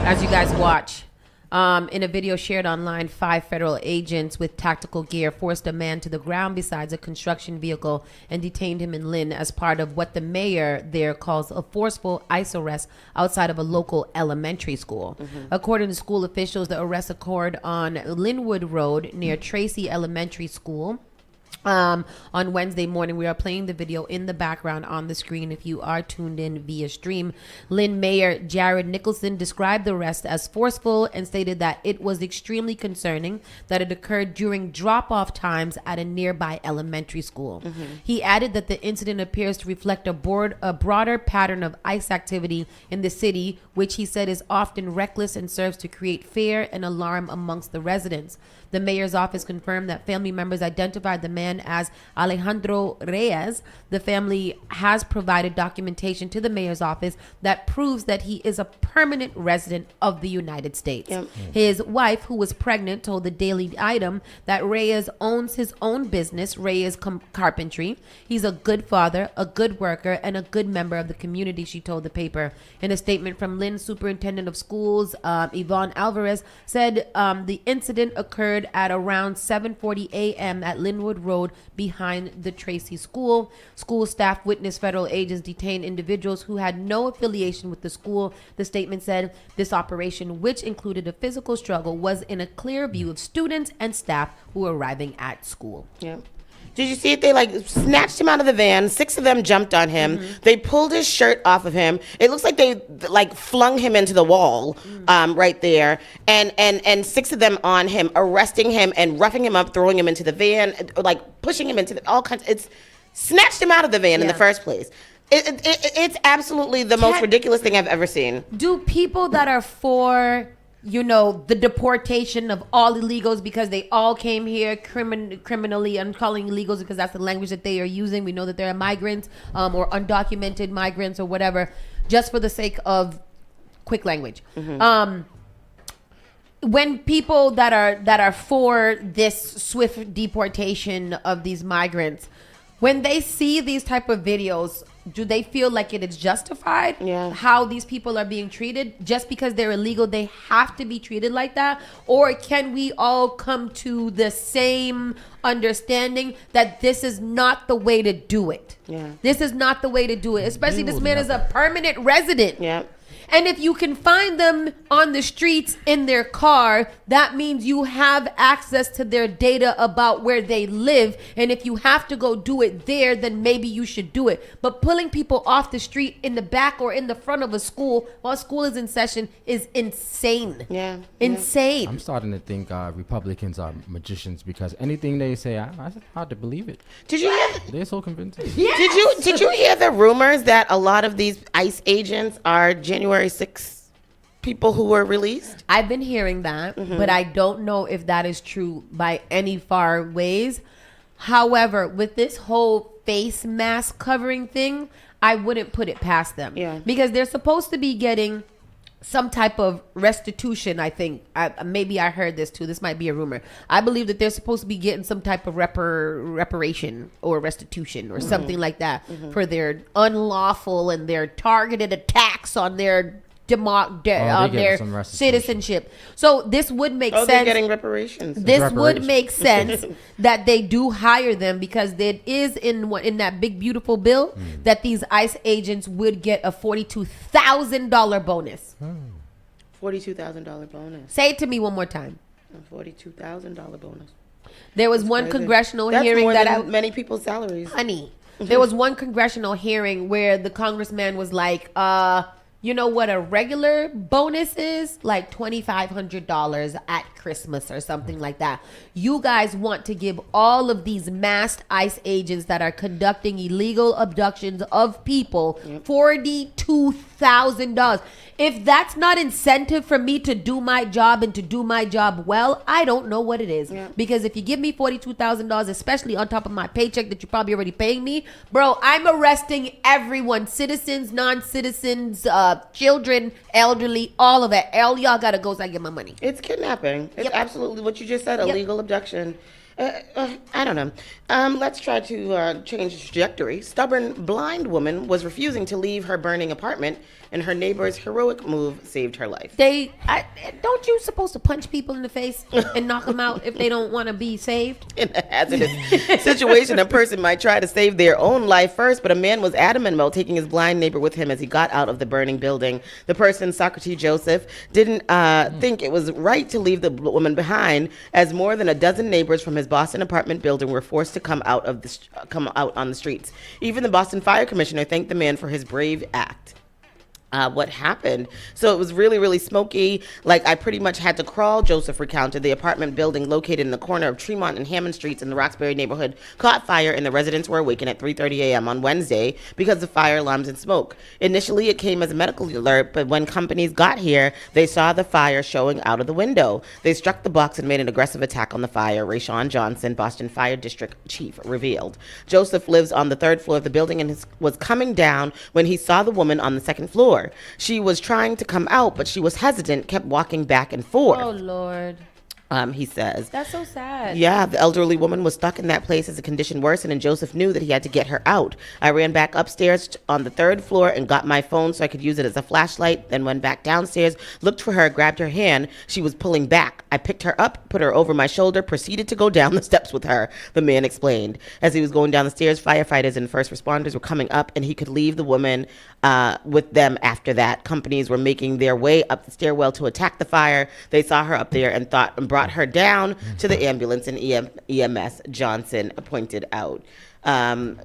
as you guys watch. In a video shared online, 5 federal agents with tactical gear forced a man to the ground beside a construction vehicle and detained him in Lynn as part of what the mayor there calls a forceful ICE arrest outside of a local elementary school. According to school officials, the arrest occurred on Linwood Road near Tracy Elementary School. On Wednesday morning. We are playing the video in the background on the screen if you are tuned in via stream. Lynn Mayor Jared Nicholson described the arrest as forceful and stated that it was extremely concerning that it occurred during drop-off times at a nearby elementary school. He added that the incident appears to reflect a broader pattern of ICE activity in the city, which he said is often reckless and serves to create fear and alarm amongst the residents. The mayor's office confirmed that family members identified the man as Alejandro Reyes. The family has provided documentation to the mayor's office that proves that he is a permanent resident of the United States. His wife, who was pregnant, told the Daily Item that Reyes owns his own business, Reyes Carpentry. He's a good father, a good worker, and a good member of the community, she told the paper. In a statement from Lynn's superintendent of schools, Yvonne Alvarez, said the incident occurred at around 7:40 a.m. at Linwood Road behind the Tracy School. School staff witnessed federal agents detain individuals who had no affiliation with the school. The statement said this operation, which included a physical struggle, was in a clear view of students and staff who were arriving at school. Did you see it? They snatched him out of the van. 6 of them jumped on him. They pulled his shirt off of him. It looks like they flung him into the wall right there. And 6 of them on him, arresting him and roughing him up, throwing him into the van, pushing him into all kinds. It's snatched him out of the van in the first place. It's absolutely the most ridiculous thing I've ever seen. Do people that are for the deportation of all illegals because they all came here criminally, I'm calling illegals because that's the language that they are using. We know that they're migrants or undocumented migrants or whatever, just for the sake of quick language. When people that are for this swift deportation of these migrants, when they see these type of videos, do they feel like it is justified how these people are being treated? Just because they're illegal, they have to be treated like that? Or can we all come to the same understanding that this is not the way to do it? This is not the way to do it. Especially this man is a permanent resident. And if you can find them on the streets in their car, that means you have access to their data about where they live. And if you have to go do it there, then maybe you should do it. But pulling people off the street in the back or in the front of a school while school is in session is insane. Insane. I'm starting to think Republicans are magicians because anything they say, I hard to believe it. Did you hear? They're so convincing. Did you hear the rumors that a lot of these ICE agents are January 6th people who were released? I've been hearing that, but I don't know if that is true by any far ways. However, with this whole face mask covering thing, I wouldn't put it past them. Because they're supposed to be getting some type of restitution, I think. Maybe I heard this too. This might be a rumor. I believe that they're supposed to be getting some type of reparation or restitution or something like that for their unlawful and their targeted attacks on their citizenship. So this would make sense. They're getting reparations. This would make sense that they do hire them because it is in that big beautiful bill that these ICE agents would get a $42,000 bonus. $42,000 bonus. Say it to me one more time. A $42,000 bonus. There was one congressional hearing more that than many people's salaries. Honey, there was one congressional hearing where the congressman was like, you know what a regular bonus is? Like $2,500 at Christmas or something like that. You guys want to give all of these masked ICE agents that are conducting illegal abductions of people $42,000. If that's not incentive for me to do my job and to do my job well, I don't know what it is. Because if you give me $42,000, especially on top of my paycheck that you're probably already paying me, bro, I'm arresting everyone, citizens, non-citizens, children, elderly, all of it. All y'all gotta go so I get my money. It's kidnapping. It's absolutely what you just said, illegal abduction. I don't know. Let's try to change the trajectory. Stubborn blind woman was refusing to leave her burning apartment, and her neighbor's heroic move saved her life. Don't you supposed to punch people in the face and knock them out if they don't want to be saved? In a hazardous situation, a person might try to save their own life first, but a man was adamant about taking his blind neighbor with him as he got out of the burning building. The person, Socrates Joseph, didn't think it was right to leave the woman behind, as more than a dozen neighbors from his Boston apartment building were forced to come out on the streets. Even the Boston Fire Commissioner thanked the man for his brave act. What happened? So it was really, really smoky. Like, I pretty much had to crawl, Joseph recounted. The apartment building located in the corner of Tremont and Hammond Streets in the Roxbury neighborhood caught fire, and the residents were awakened at 3:30 a.m. on Wednesday because of fire alarms and smoke. Initially, it came as a medical alert, but when companies got here, they saw the fire showing out of the window. They struck the box and made an aggressive attack on the fire, Rayshawn Johnson, Boston Fire District Chief, revealed. Joseph lives on the third floor of the building and was coming down when he saw the woman on the second floor. She was trying to come out, but she was hesitant, kept walking back and forth. Oh, Lord. He says. That's so sad. Yeah, the elderly woman was stuck in that place as the condition worsened, and Joseph knew that he had to get her out. I ran back upstairs on the third floor and got my phone so I could use it as a flashlight, then went back downstairs, looked for her, grabbed her hand. She was pulling back. I picked her up, put her over my shoulder, proceeded to go down the steps with her, the man explained. As he was going down the stairs, firefighters and first responders were coming up, and he could leave the woman with them after that. Companies were making their way up the stairwell to attack the fire. They saw her up there and brought her down to the ambulance and EMS, Johnson pointed out.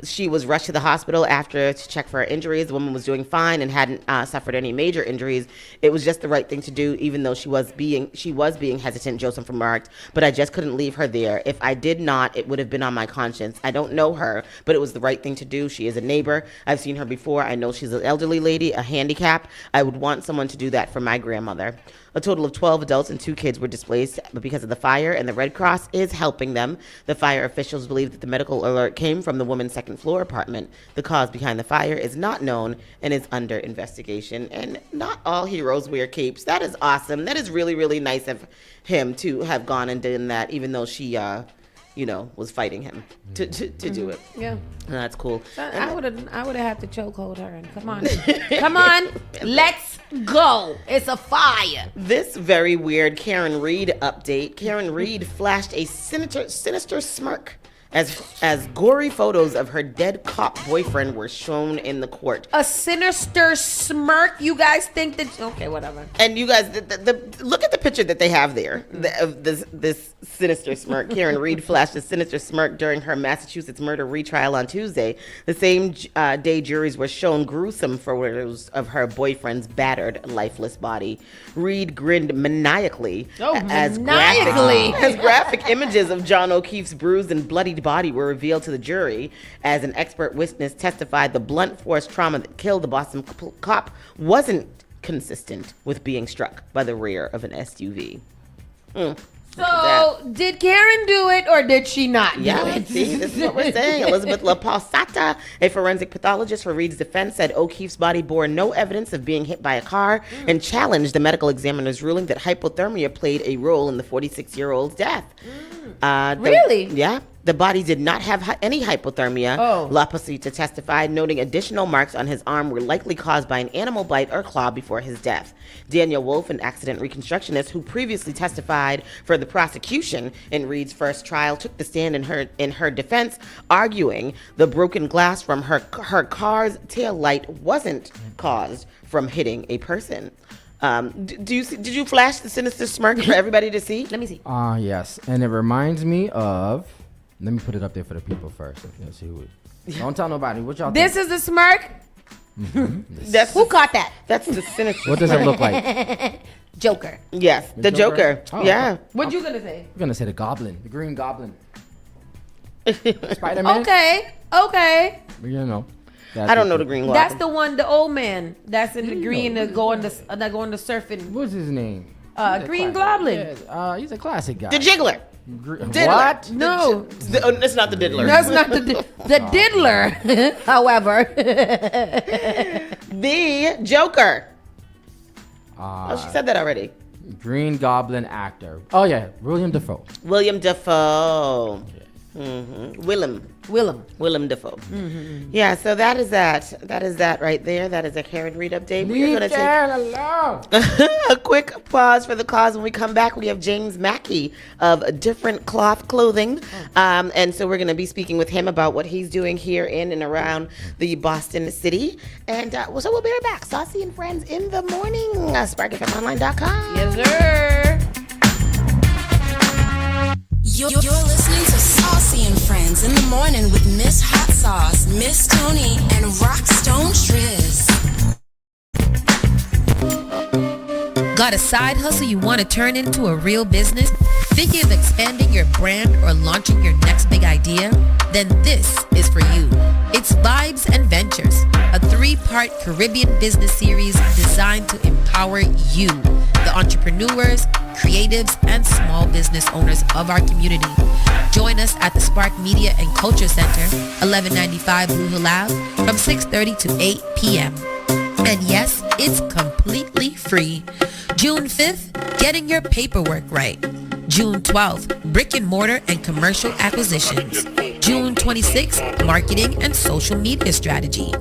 She was rushed to the hospital after to check for her injuries. The woman was doing fine and hadn't suffered any major injuries. It was just the right thing to do, even though she was being hesitant, Joseph remarked, but I just couldn't leave her there. If I did not, it would have been on my conscience. I don't know her, but it was the right thing to do. She is a neighbor. I've seen her before. I know she's an elderly lady, a handicap. I would want someone to do that for my grandmother. A total of 12 adults and 2 kids were displaced because of the fire, and the Red Cross is helping them. The fire officials believe that the medical alert came from the woman's second floor apartment. The cause behind the fire is not known and is under investigation. And not all heroes wear capes. That is awesome. That is really, really nice of him to have gone and done that, even though she was fighting him to do it. Yeah. And that's cool. I would have had to chokehold her and come on. Come on. Let's go. It's a fire. This very weird Karen Reed update. Karen Reed flashed a sinister smirk as gory photos of her dead cop boyfriend were shown in the court. A sinister smirk? You guys think that... Okay, whatever. And you guys, look at the picture that they have there of this sinister smirk. Karen Reed flashed a sinister smirk during her Massachusetts murder retrial on Tuesday. The same day, juries were shown gruesome photos of her boyfriend's battered, lifeless body. Reed grinned maniacally as graphic images of John O'Keefe's bruised and bloodied body were revealed to the jury. As an expert witness testified, the blunt force trauma that killed the Boston cop wasn't consistent with being struck by the rear of an SUV. So, did Karen do it or did she not do it? See, this is what we're saying. Elizabeth LaPalsata, a forensic pathologist for Reed's defense, said O'Keefe's body bore no evidence of being hit by a car and challenged the medical examiner's ruling that hypothermia played a role in the 46-year-old's death. Really? Yeah. The body did not have any hypothermia. LaPalsata testified, noting additional marks on his arm were likely caused by an animal bite or claw before his death. Daniel Wolf, an accident reconstructionist who previously testified for the prosecution in Reed's first trial, took the stand in her defense, arguing the broken glass from her car's tail light wasn't caused from hitting a person. Did you flash the sinister smirk for everybody to see? Let me see. Yes, and it reminds me of. Let me put it up there for the people first. Let's see who. Don't tell nobody. What y'all This think? is the smirk? Who caught that? That's the sinister What does it look like? Joker. Yes, the Joker. Oh, yeah. What you gonna say? I'm going to say the Goblin. The Green Goblin. Spider-Man. Okay. You know. I don't know the green That's goblin. the one, the old man. That's in the green that going to surfing. What's his name? Green Goblin. Yeah, he's a classic guy. The Jiggler. Diddler. What? No, It's not the Diddler. that's not the Diddler. However, The Joker. She said that already. Green Goblin actor. Oh yeah, William Dafoe. William Dafoe. Willem Dafoe. Yeah, so that is that. That is that right there. That is a Karen Reed update. We're going to take a quick pause for the cause. When we come back, we have James Mackey of Different Cloth Clothing. And so we're going to be speaking with him about what he's doing here in and around the Boston city. And so we'll be right back. Saucy and Friends in the morning. SparkFMOnline.com. yes, sir. You're listening to Saucy and Friends in the morning with Miss Hot Sauce, Miss Tony, and Rockstone Triz. Got a side hustle you want to turn into a real business? Thinking of expanding your brand or launching your next big idea? Then this is for you. It's Vibes and Ventures, a 3-part Caribbean business series designed to empower you, the entrepreneurs, creatives, and small business owners of our community. Join us at the Spark Media and Culture Center, 1195 Blue Hill Ave, from 6:30 to 8 p.m. And yes, it's completely free. June 5th, getting your paperwork right. June 12th, brick and mortar and commercial acquisitions. June 26th, marketing and social media strategy.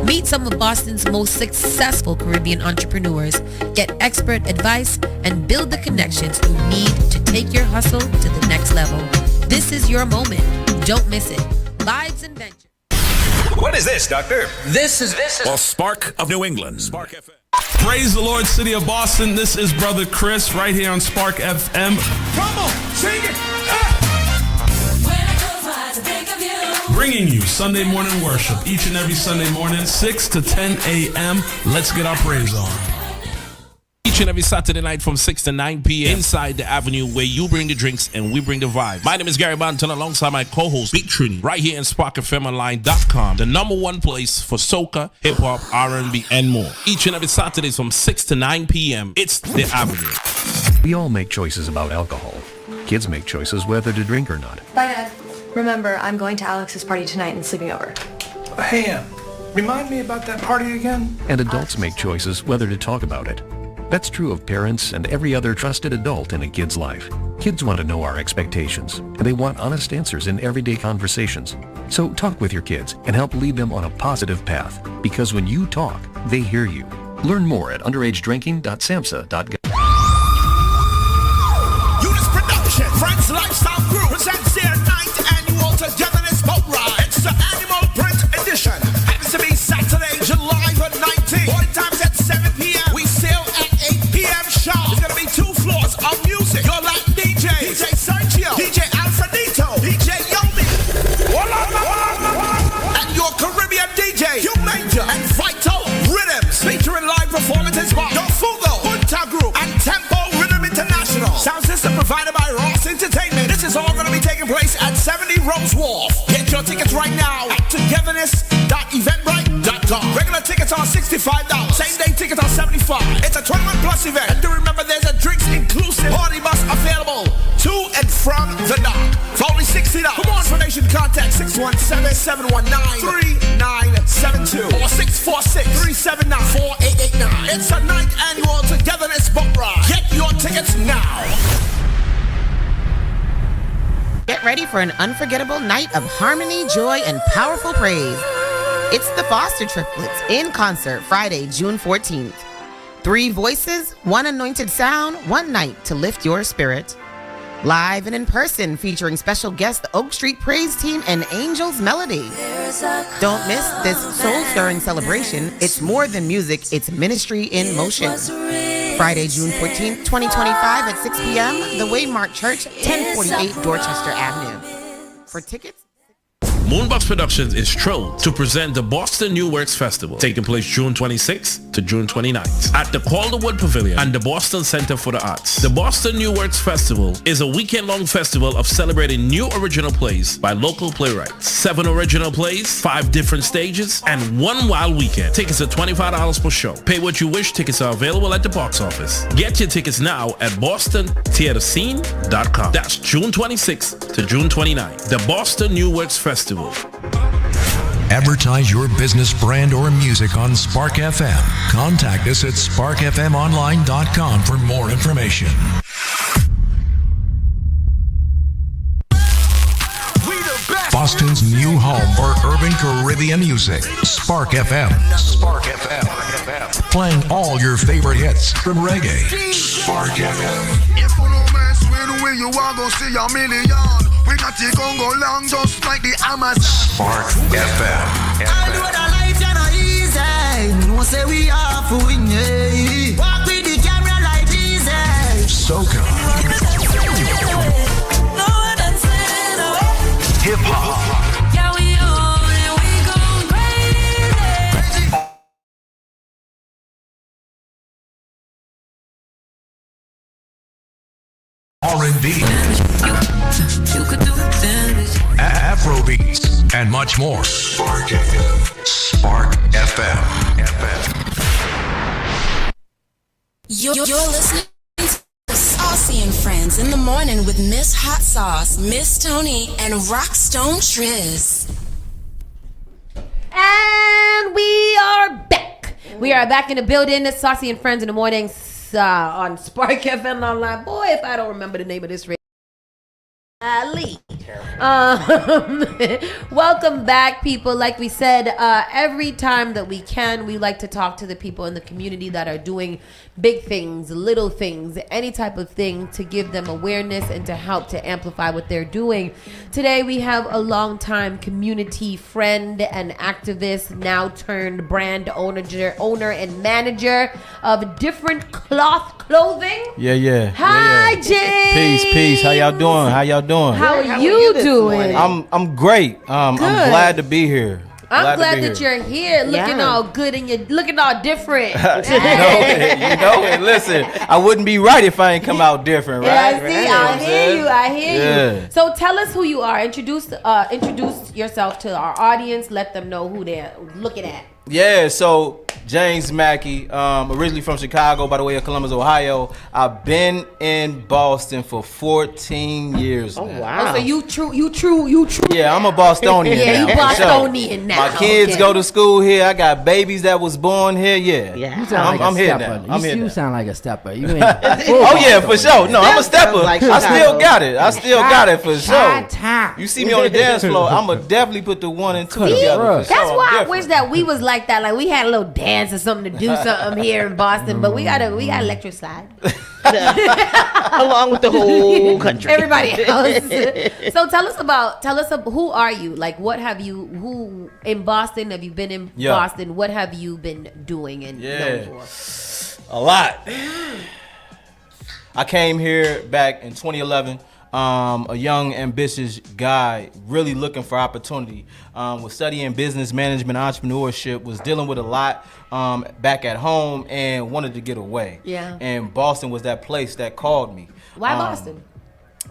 Meet some of Boston's most successful Caribbean entrepreneurs, get expert advice, and build the connections you need to take your hustle to the next level. This is your moment. Don't miss it. Vibes and Ventures. What is this, Doctor? This is Well, Spark of New England. Spark FM. Praise the Lord, City of Boston. This is Brother Chris right here on Spark FM. Come on, sing it. Bringing you Sunday morning worship each and every Sunday morning, 6 to 10 a.m. Let's get our praise on. Each and every Saturday night from 6 to 9 p.m. inside the Avenue, where you bring the drinks and we bring the vibes. My name is Gary Banton alongside my co-host Big Trini right here in SparkFMOnline.com, the #1 place for soca, hip-hop, R&B, and more. Each and every Saturday from 6 to 9 p.m. It's the Avenue. We all make choices about alcohol. Kids make choices whether to drink or not. Bye, Dad. Remember, I'm going to Alex's party tonight and sleeping over. Hey, remind me about that party again? And adults make choices whether to talk about it. That's true of parents and every other trusted adult in a kid's life. Kids want to know our expectations, and they want honest answers in everyday conversations. So talk with your kids and help lead them on a positive path, because when you talk, they hear you. Learn more at underagedrinking.samhsa.gov. Eunice Production, Friends Lifestyle Group presents their 9th annual Togetherness Boat Ride. It's the Animal Print Edition. Happens to be Saturday, July the 19th. Boarding times at 7 p.m. We sail at 8 p.m. sharp. There's going to be 2 floors of music. Your Latin DJ, DJ Sergio, DJ Alfredito, DJ Yomi, and your Caribbean DJ, Hugh Major, and Vital Rhythms, featuring live performances by Your Fugo, Punta Group, and Tempo Rhythm International. Sound system provided by Ross Entertainment. This is all going to be taking place at 70 Rose Wharf. Get your tickets right now at togetherness.eventbrite.com. Regular tickets are $65. Same day tickets are $75. It's a 21+ event. And do remember, there's a drinks inclusive party bus available to and from the dock for only $60. For more information, contact 617-719-3972 or 646-379-4889. It's a 9th annual Togetherness Boat Ride. Get your tickets now. Get ready for an unforgettable night of harmony, joy, and powerful praise. It's the Foster Triplets in concert Friday, June 14th. 3 voices, 1 anointed sound, 1 night to lift your spirit. Live and in person, featuring special guests, the Oak Street Praise Team and Angels Melody. Don't miss this soul-stirring celebration. It's more than music, it's ministry in motion. Friday, June 14th, 2025 at 6 p.m., the Waymark Church, 1048 Dorchester Avenue. For tickets... Moonbox Productions is thrilled to present the Boston New Works Festival, taking place June 26th to June 29th at the Calderwood Pavilion and the Boston Center for the Arts. The Boston New Works Festival is a weekend-long festival of celebrating new original plays by local playwrights. 7 original plays, 5 different stages, and 1 wild weekend. Tickets are $25 per show. Pay what you wish. Tickets are available at the box office. Get your tickets now at BostonTheaterScene.com. That's June 26th to June 29th. The Boston New Works Festival. Advertise your business, brand, or music on Spark FM. Contact us at sparkfmonline.com for more information. Boston's new home for urban Caribbean music. Spark FM. Spark FM. Playing all your favorite hits from reggae. Spark FM. If you know man, swear the way you are gonna see a million. We got it gon' go long just like the Amazon. Spark FM. I know the life you're not easy. No say we are for win. Walk with the camera like easy. Soca. Hip hop. Yeah, we go crazy. R&B. Afrobeats. And much more. Spark FM. Spark FM. You're listening to Saucy and Friends in the morning with Miss Hot Sauce, Miss Tony, and Rockstone Triz. And we are back. We are back in the building. It's Saucy and Friends in the mornings on Spark FM Online. Boy, if I don't remember the name of this radio. Ali. Welcome back, people. Like we said, every time that we can, we like to talk to the people in the community that are doing big things, little things, any type of thing to give them awareness and to help to amplify what they're doing. Today, we have a longtime community friend and activist, now turned brand owner and manager of Different Clothing. Yeah. Hi, James. Peace. How y'all doing? How How are you doing? I'm great. I'm glad to be here. I'm glad that you're here, looking all good and you're looking all different. you know it. Listen, I wouldn't be right if I ain't come out different, right? I hear you. So tell us who you are. Introduce yourself to our audience. Let them know who they're looking at. Yeah, so James Mackey, originally from Chicago by the way of Columbus, Ohio. I've been in Boston for 14 years now. Wow. Oh, so you true. Yeah, I'm a Bostonian now. Yeah, you Bostonian now. My kids go to school here. I got babies that was born here. Yeah. You sound like I'm a here stepper. now. You sound like a stepper. You ain't oh yeah, for sure. No, I'm a stepper. Like I still got it. For sure. Time. You see me on the dance floor, I'ma definitely put the 1 and 2 together. That's why I wish that we was like that. Like we had a little dance or something to do something here in Boston, but we gotta electric slide. Along with the whole country. Everybody else. So tell us who are you? Like who in Boston, have you been in Boston? What have you been doing and known for? A lot. I came here back in 2011. A young, ambitious guy, really looking for opportunity. Was studying business management, entrepreneurship, was dealing with a lot back at home and wanted to get away. Yeah. And Boston was that place that called me. Why Boston?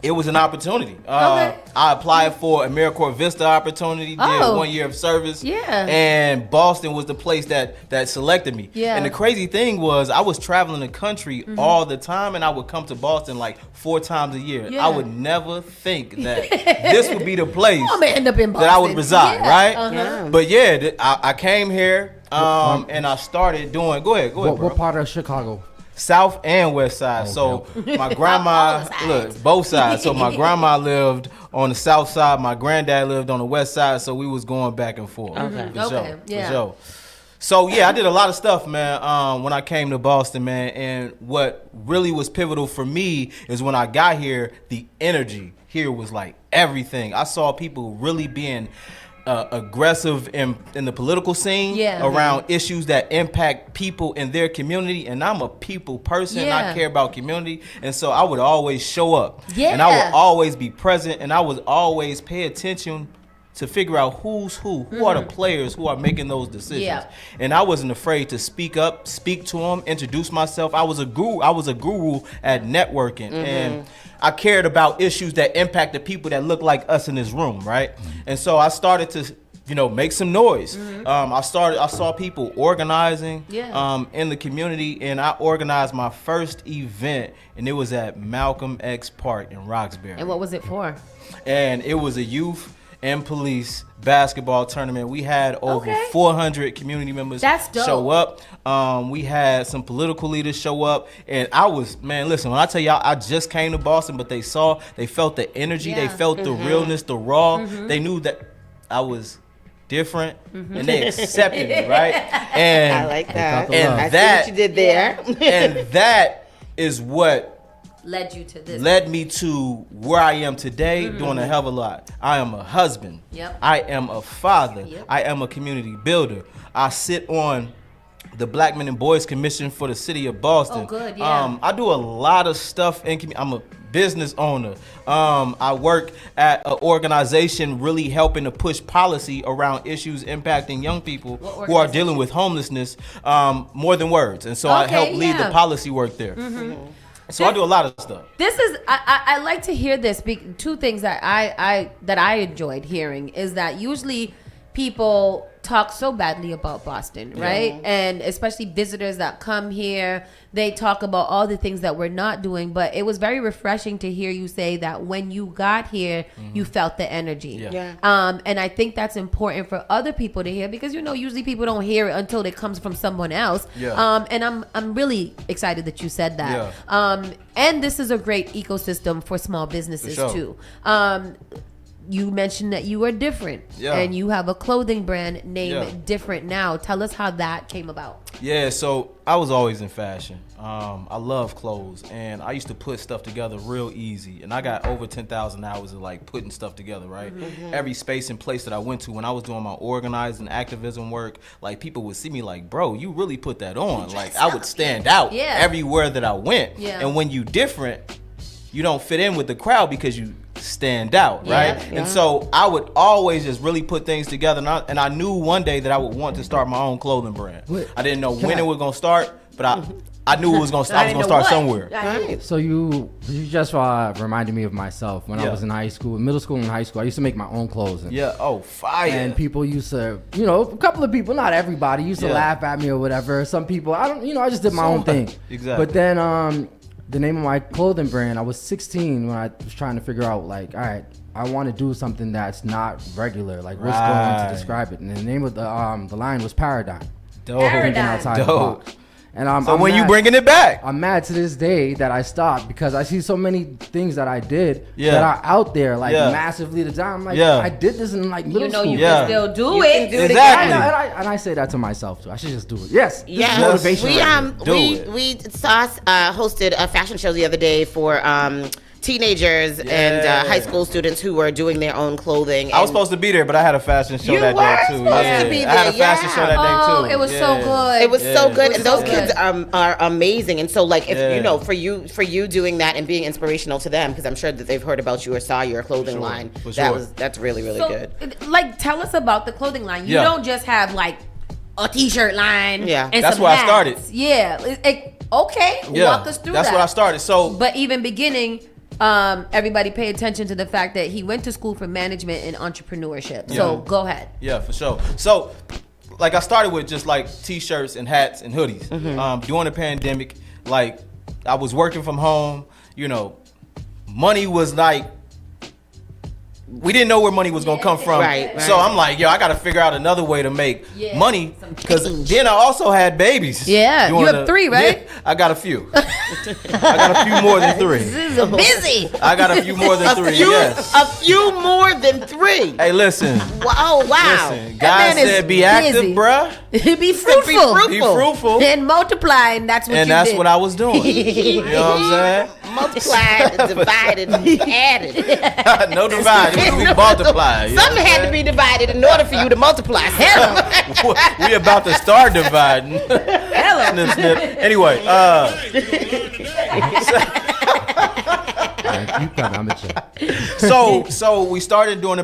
It was an opportunity. Okay. I applied for AmeriCorps Vista opportunity, did 1 year of service. Yeah. And Boston was the place that selected me. Yeah. And the crazy thing was I was traveling the country all the time and I would come to Boston like 4 times a year. Yeah. I would never think that this would be the place I'm gonna end up in Boston. that I would reside, right? Uh-huh. But yeah, I came here and I started doing, go ahead, bro. What part of Chicago? South and West Side. So my grandma, both sides. So my grandma lived on the South Side. My granddad lived on the West Side. So we was going back and forth. For sure. So yeah, I did a lot of stuff, man, when I came to Boston, man. And what really was pivotal for me is when I got here, the energy here was like everything. I saw people really being aggressive in the political scene around issues that impact people in their community, and I'm a people person. I care about community, and so I would always show up and I would always be present, and I would always pay attention to figure out who's who are the players who are making those decisions. Yeah. And I wasn't afraid to speak up, speak to them, introduce myself. I was a guru at networking, and I cared about issues that impact the people that look like us in this room, right? And so I started to, make some noise. I saw people organizing in the community, and I organized my first event, and it was at Malcolm X Park in Roxbury. And what was it for? And it was a youth and police basketball tournament. We had over 400 community members show up. We had some political leaders show up, and I was, listen, when I tell y'all, I just came to Boston, but they felt the energy, they felt the realness, the raw. They knew that I was different, and they accepted me, right? And I like that. And I that see what you did there. And that is what led you to this. Led me to where I am today, doing a hell of a lot. I am a husband. Yep. I am a father. Yep. I am a community builder. I sit on the Black Men and Boys Commission for the city of Boston. Oh, good, yeah. I do a lot of stuff in I'm a business owner. I work at an organization really helping to push policy around issues impacting young people who are dealing with homelessness, More Than Words. And so I help lead the policy work there. So I do a lot of stuff. This is I like to hear this. Two things that I enjoyed hearing is that usually people talk so badly about Boston, right? And especially visitors that come here, they talk about all the things that we're not doing. But it was very refreshing to hear you say that when you got here, you felt the energy. And I think that's important for other people to hear, because usually people don't hear it until it comes from someone else. And I'm really excited that you said that. And this is a great ecosystem for small businesses too. You mentioned that you are different, and you have a clothing brand named Different Now. Tell us how that came about. Yeah, so I was always in fashion. I love clothes, and I used to put stuff together real easy. And I got over 10,000 hours of putting stuff together, right? Every space and place that I went to when I was doing my organizing activism work, people would see me like, bro, you really put that on. I would stand out everywhere that I went. And when you different, you don't fit in with the crowd because you stand out, right? And so I would always just really put things together, and I knew one day that I would want to start my own clothing brand. I didn't know when it was gonna start, but I knew it was gonna start. I was gonna start somewhere. So you just reminded me of myself when I was in high school, middle school and high school. I used to make my own clothes. Fire. And people used to, a couple of people, not everybody, used to laugh at me or whatever. Some people, I just did my own thing. Exactly. But then the name of my clothing brand, I was 16 when I was trying to figure out, all right, I want to do something that's not regular. What's going on to describe it? And the name of the line was Paradigm. Thinking outside the box. And so when you bringing it back? I'm mad to this day that I stopped, because I see so many things that I did that are out there, massively designed. I'm like, I did this in middle school. You can still do it. Exactly. And I say that to myself too. I should just do it. Yes. Motivation. We Sauce hosted a fashion show the other day for teenagers and high school students who were doing their own clothing. I was supposed to be there, but I had a fashion show that day too. To be there. I had a fashion show that day too. It was so good. It was so good, and those kids are amazing. And so, if for you doing that and being inspirational to them, because I'm sure that they've heard about you or saw your clothing line. That's really good. Tell us about the clothing line. You don't just have a t-shirt line. And that's some where hats. I started. Walk us through that. That's where I started. So, but even beginning. Everybody pay attention to the fact that he went to school for management and entrepreneurship. So go ahead. Yeah, for sure. So I started with just t-shirts and hats and hoodies. During the pandemic, I was working from home, money was we didn't know where money was gonna come from. Right. So I'm like, I gotta figure out another way to make money, because then I also had babies. You have 3, right? Yeah, I got a few. I got a few more than 3. This is busy. I got a few more than 3. A few more than 3. Hey, listen. Wow. Listen, God said be active, bruh. Be fruitful. Be fruitful. And multiply, and that's what you did. And that's what I was doing. You know what I'm saying? Multiplied, divided, added. No divided. We multiply. Something had to be divided in order for you to multiply. We about to start dividing. Hello. Snip, snip. Anyway, I'm a check. So we started during the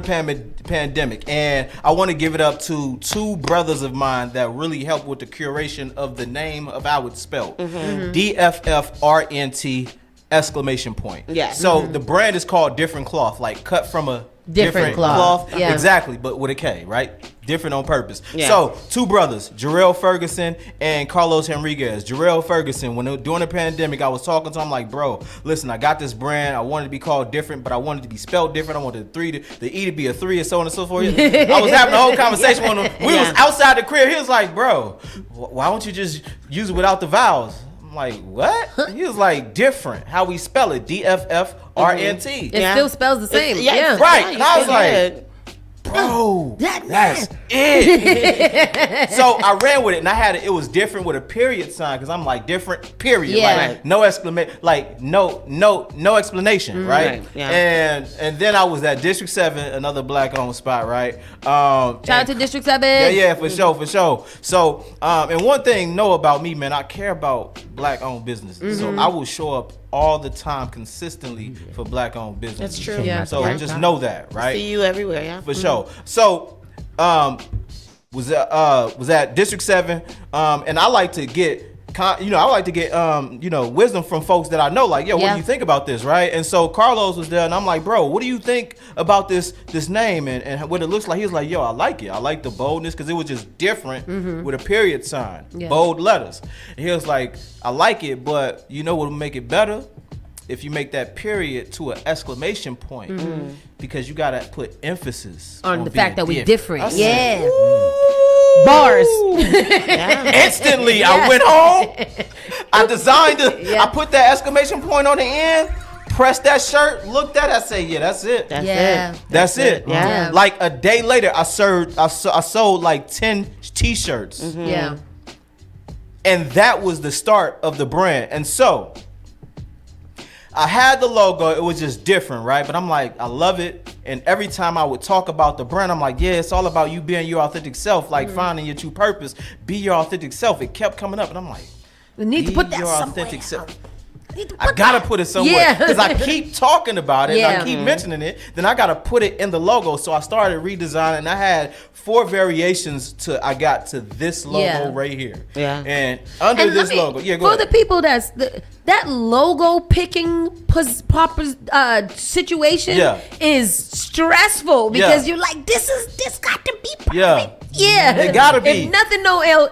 pandemic, and I want to give it up to two brothers of mine that really helped with the curation of the name of how it's spelled. DFFRNT exclamation point. Yeah. So the brand is called Different Cloth, like cut from a Different cloth. Yeah. Exactly, but with a K, right? Different on purpose. Yeah. So, two brothers, Jarrell Ferguson and Carlos Henriquez. Jarrell Ferguson, during the pandemic, I was talking to him like, bro, listen, I got this brand. I wanted to be called different, but I wanted to be spelled different. I wanted the E to be a 3 and so on and so forth. I was having a whole conversation with him. We was outside the crib. He was like, bro, why don't you just use it without the vowels? I'm like, what? He was like, different. How we spell it. DFFRNT. It still spells the same. Yeah. Right. Yeah, and I was like, bro, that's it. So I ran with it, and I had it was different with a period sign, because I'm like, different period. Yeah. Like no exclamation, like no explanation, right? Yeah. And then I was at District 7, another black owned spot, right? Shout out to District 7. Yeah, for sure. So and one thing know about me, man, I care about black owned businesses. So I will show up all the time consistely for black owned businesses. That's true. Yeah. So just know that, right? See you everywhere, yeah. For sure. So was at District 7, and I like to get wisdom from folks that I know, like, what do you think about this, right? And so Carlos was there, and I'm like, bro, what do you think about this name and what it looks like? He was like, I like it. I like the boldness, because it was just different with a period sign, bold letters. And he was like, I like it, but you know what would make it better? If you make that period to an exclamation point, because you gotta put emphasis on the fact that we different. Bars. Instantly, I went home. I designed it. I put that exclamation point on the end. Pressed that shirt. Looked at it. I say, that's it. That's it. Yeah. Like a day later, I sold like 10 T-shirts. Yeah. And that was the start of the brand. And so I had the logo, it was just different, right? But I'm like, I love it. And every time I would talk about the brand, I'm like, it's all about you being your authentic self, like finding your true purpose, be your authentic self. It kept coming up, and I'm like, we need to put that your somewhere. authentic self. I gotta put it somewhere, because I keep talking about it, and I keep mentioning it. Then I gotta put it in the logo. So I started redesigning, and I had 4 variations till I got to this logo right here. Yeah. And under this logo, go for ahead. the people that logo picking situation is stressful, because you're like, this got to be perfect. It gotta be. If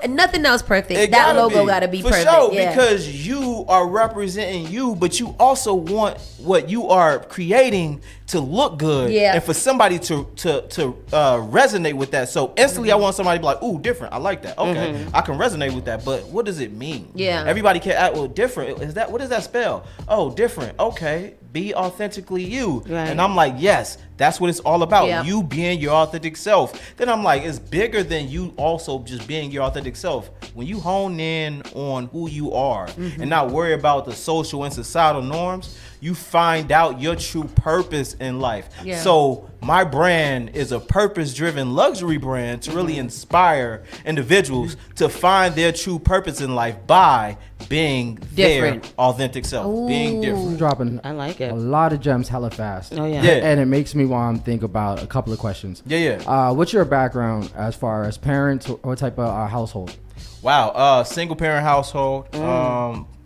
nothing else perfect, that logo gotta be for perfect. sure, because you are representing you, but you also want what you are creating to look good, and for somebody to resonate with that. So instantly, I want somebody to be like, "Ooh, different. I like that. Okay, I can resonate with that." But what does it mean? Everybody can act. Well, different. What does that spell? Oh, different. Okay, be authentically you. Right. And I'm like, yes, that's what it's all about. You being your authentic self. Then I'm like, it's bigger than you also just being your authentic self. When you hone in on who you are and not worry about the social and societal norms, you find out your true purpose in life. So my brand is a purpose-driven luxury brand to really inspire individuals to find their true purpose in life by being their authentic self. Being different. I'm dropping I like it. a lot of gems hella fast. Oh, yeah. And it makes me want to think about a couple of questions. What's your background as far as parents? What type of household? Wow, single parent household.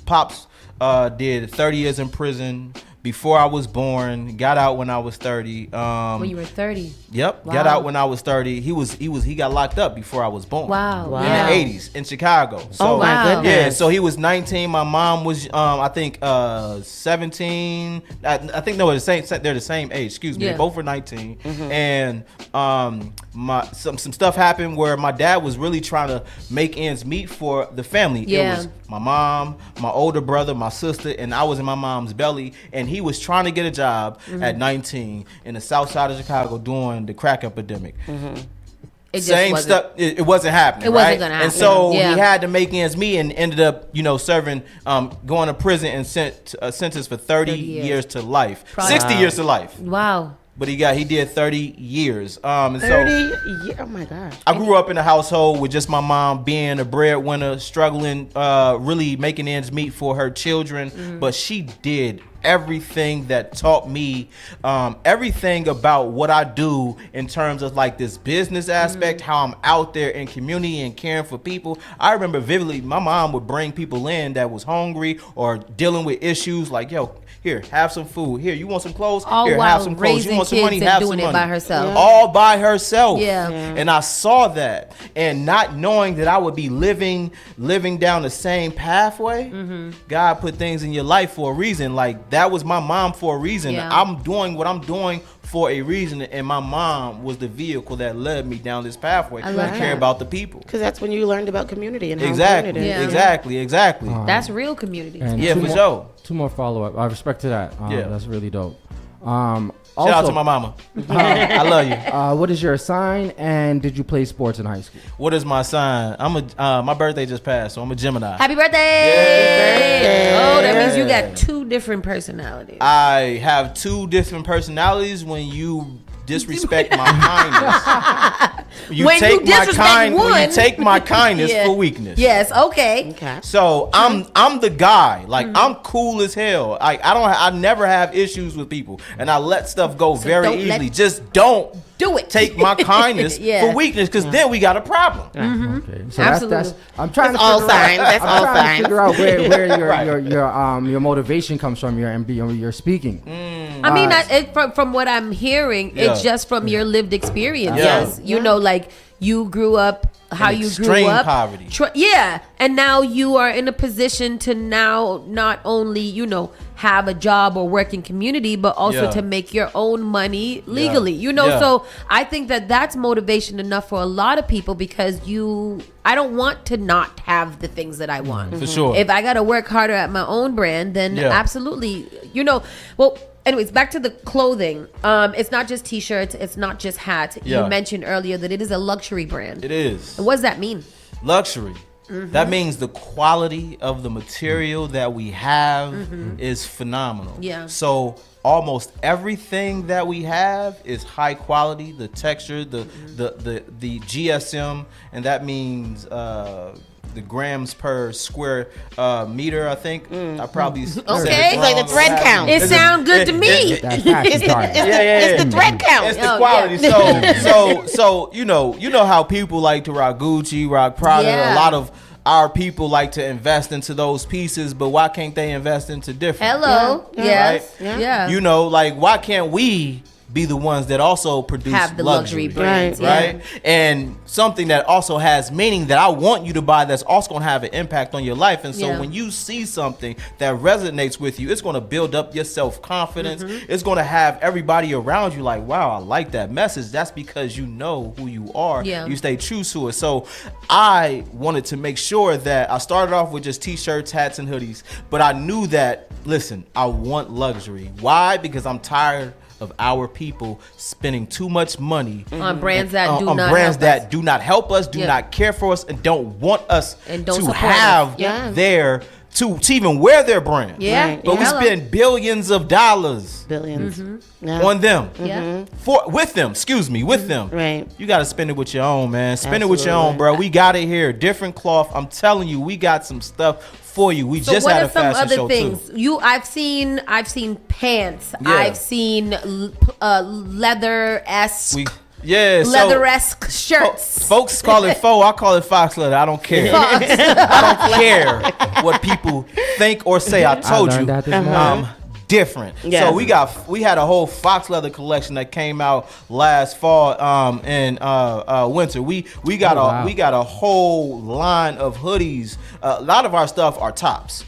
Pops did 30 years in prison before I was born. Got out when I was 30. When you were 30. Yep, got out when I was 30. He got locked up before I was born. Wow. In the 80s in Chicago. So, oh my goodness. Yeah, so he was 19. My mom was I think 17. I think no, they're the same age. Excuse me. They both were 19. And some stuff happened where my dad was really trying to make ends meet for the family. It was my mom, my older brother, my sister, and I was in my mom's belly, and he was trying to get a job at 19 in the south side of Chicago during the crack epidemic. Same stuff. It wasn't happening. It wasn't gonna happen. And so he had to make ends meet, and ended up, serving, going to prison and sentenced for 30 years to life, 60 years to life. Wow. But he did 30 years. And 30 years. Oh my gosh. I grew up in a household with just my mom being a breadwinner, struggling, really making ends meet for her children. But she did everything that taught me everything about what I do in terms of like this business aspect, how I'm out there in community and caring for people. I remember vividly, my mom would bring people in that was hungry or dealing with issues like, yo, here, have some food. Here, you want some clothes? All Here, while have some clothes. You raising want some kids money? and Have doing some it money. by herself. All by herself. Yeah. And I saw that, and not knowing that I would be living down the same pathway. God put things in your life for a reason. Like, that was my mom for a reason. Yeah. I'm doing what I'm doing for a reason, and my mom was the vehicle that led me down this pathway to care about the people. Because that's when you learned about community and how Exactly, important it is. exactly. That's real community. And Yeah, two for more- sure. Two more follow-up. I respect to that. Yeah. That's really dope. Shout out to my mama. I love you. What is your sign, and did you play sports in high school? What is my sign? I'm a. My birthday just passed, so I'm a Gemini. Happy birthday! Oh, that means you got 2 different personalities. I have 2 different personalities. When you disrespect my kindness, When you disrespect one. when you take my kindness Yeah. for weakness. Yes, okay. So I'm the guy. Like, I'm cool as hell. Like, I never have issues with people, and I let stuff go very don't let- easily. Just don't do it. Take my kindness Yeah. for weakness, because then we got a problem. Okay, so Absolutely. that's I'm trying That's to all figure out, signs. That's I'm all trying to signs. figure out where Right. your motivation comes from, your speaking. I mean, from what I'm hearing, it's Yeah. just from your lived experience. Yeah. Yes, you know, like you grew up how In you grew extreme up. poverty. Yeah, and now you are in a position to now not only have a job or work in community, but also Yeah. to make your own money legally. Yeah. So I think that's motivation enough for a lot of people, because I don't want to not have the things that I want. For sure. If I got to work harder at my own brand, then Yeah. absolutely, well. Anyways, back to the clothing. It's not just t-shirts. It's not just hats. Yeah. You mentioned earlier that it is a luxury brand. It is. And what does that mean? Luxury. That means the quality of the material that we have is phenomenal. Yeah. So almost everything that we have is high quality. The texture, the GSM, and that means the grams per square meter. I think I probably said it Okay. It's like the wrong. thread count. It sounds good to me. That's actually dark. It's the thread count. It's the Oh, quality. yeah. So you know how people like to rock Gucci, rock Prada. Yeah. A lot of our people like to invest into those pieces, but why can't they invest into different? Hello. Yeah. Yes. Right? Yeah. You know, like, why can't we be the ones that also produce Have the luxury brands, right? And something that also has meaning that I want you to buy, that's also going to have an impact on your life. And so Yeah. when you see something that resonates with you, it's going to build up your self-confidence. It's going to have everybody around you like, wow, I like that message. That's because you know who you are. Yeah. You stay true to it. So I wanted to make sure that I started off with just t-shirts, hats, and hoodies, but I knew that, listen, I want luxury. Why? Because I'm tired of our people spending too much money On brands that do on not brands help that us. do not help us, do Yeah. not care for us, and don't want us And don't to support have us. Yeah. their to even wear their brand. Yeah. Right. But we Hello. spend billions of dollars Billions. Yeah. on them. Yeah. With them. Right. You got to spend it with your own, man. Spend it with your own, bro. We got it here. Different cloth. I'm telling you, we got some stuff for you. We So just what had are a some fashion other show things? too. I've seen pants. Yeah. I've seen leather-esque. Leather-esque shirts. Folks call it faux. I call it fox leather. I don't care. I don't care what people think or say. I told learned you. that this morning. Different. Yes. So we had a whole fox leather collection that came out last fall and winter. We got we got a whole line of hoodies. A lot of our stuff are tops.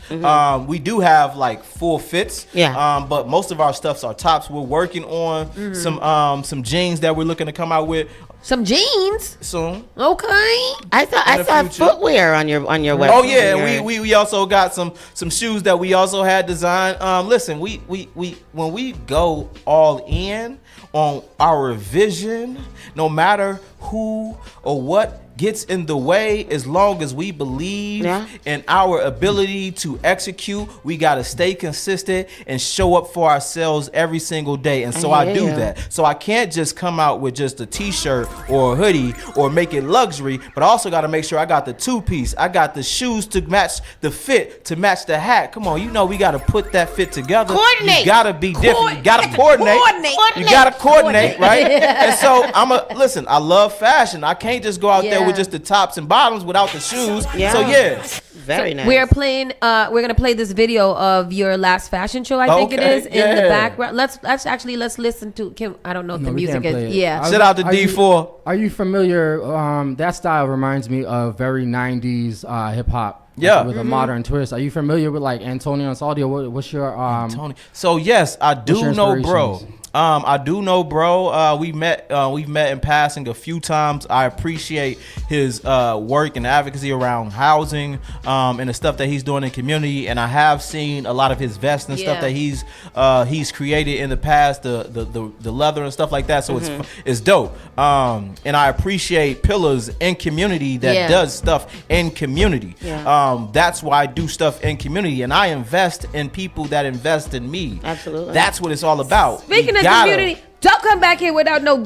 We do have like full fits. Yeah. But most of our stuffs are tops. We're working on some jeans that we're looking to come out with Some jeans. soon. Okay. I the saw future. footwear on your website. Oh yeah, we also got some shoes that we also had designed. Listen, we when we go all in on our vision, no matter who or what gets in the way. As long as we believe in our ability to execute, we got to stay consistent and show up for ourselves every single day. And so I do that. So I can't just come out with just a t-shirt or a hoodie or make it luxury, but I also got to make sure I got the two-piece. I got the shoes to match the fit, to match the hat. Come on, you know we got to put that fit together. Coordinate. You got to be different. You got to coordinate. You got to coordinate, right? And so listen, I love fashion. I can't just go out there with just the tops and bottoms without the shoes. So very nice. We're playing. We're gonna play this video of your last fashion show. I think it is in the background. Let's listen to Kim. I don't know if the music is. Yeah. Shout out to D4. Are you familiar? That style reminds me of very 90s hip hop. Yeah. With a modern twist. Are you familiar with like Antonio and Saucy? What's your Antonio? So yes, I do know, bro. I do know, bro. We've met in passing a few times. I appreciate his work and advocacy around housing and the stuff that he's doing in community. And I have seen a lot of his vests and stuff that he's created in the past, the leather and stuff like that. So it's dope. And I appreciate pillars in community that does stuff in community. That's why I do stuff in community, and I invest in people that invest in me. Absolutely. That's what it's all about. Speaking of community, don't come back here without no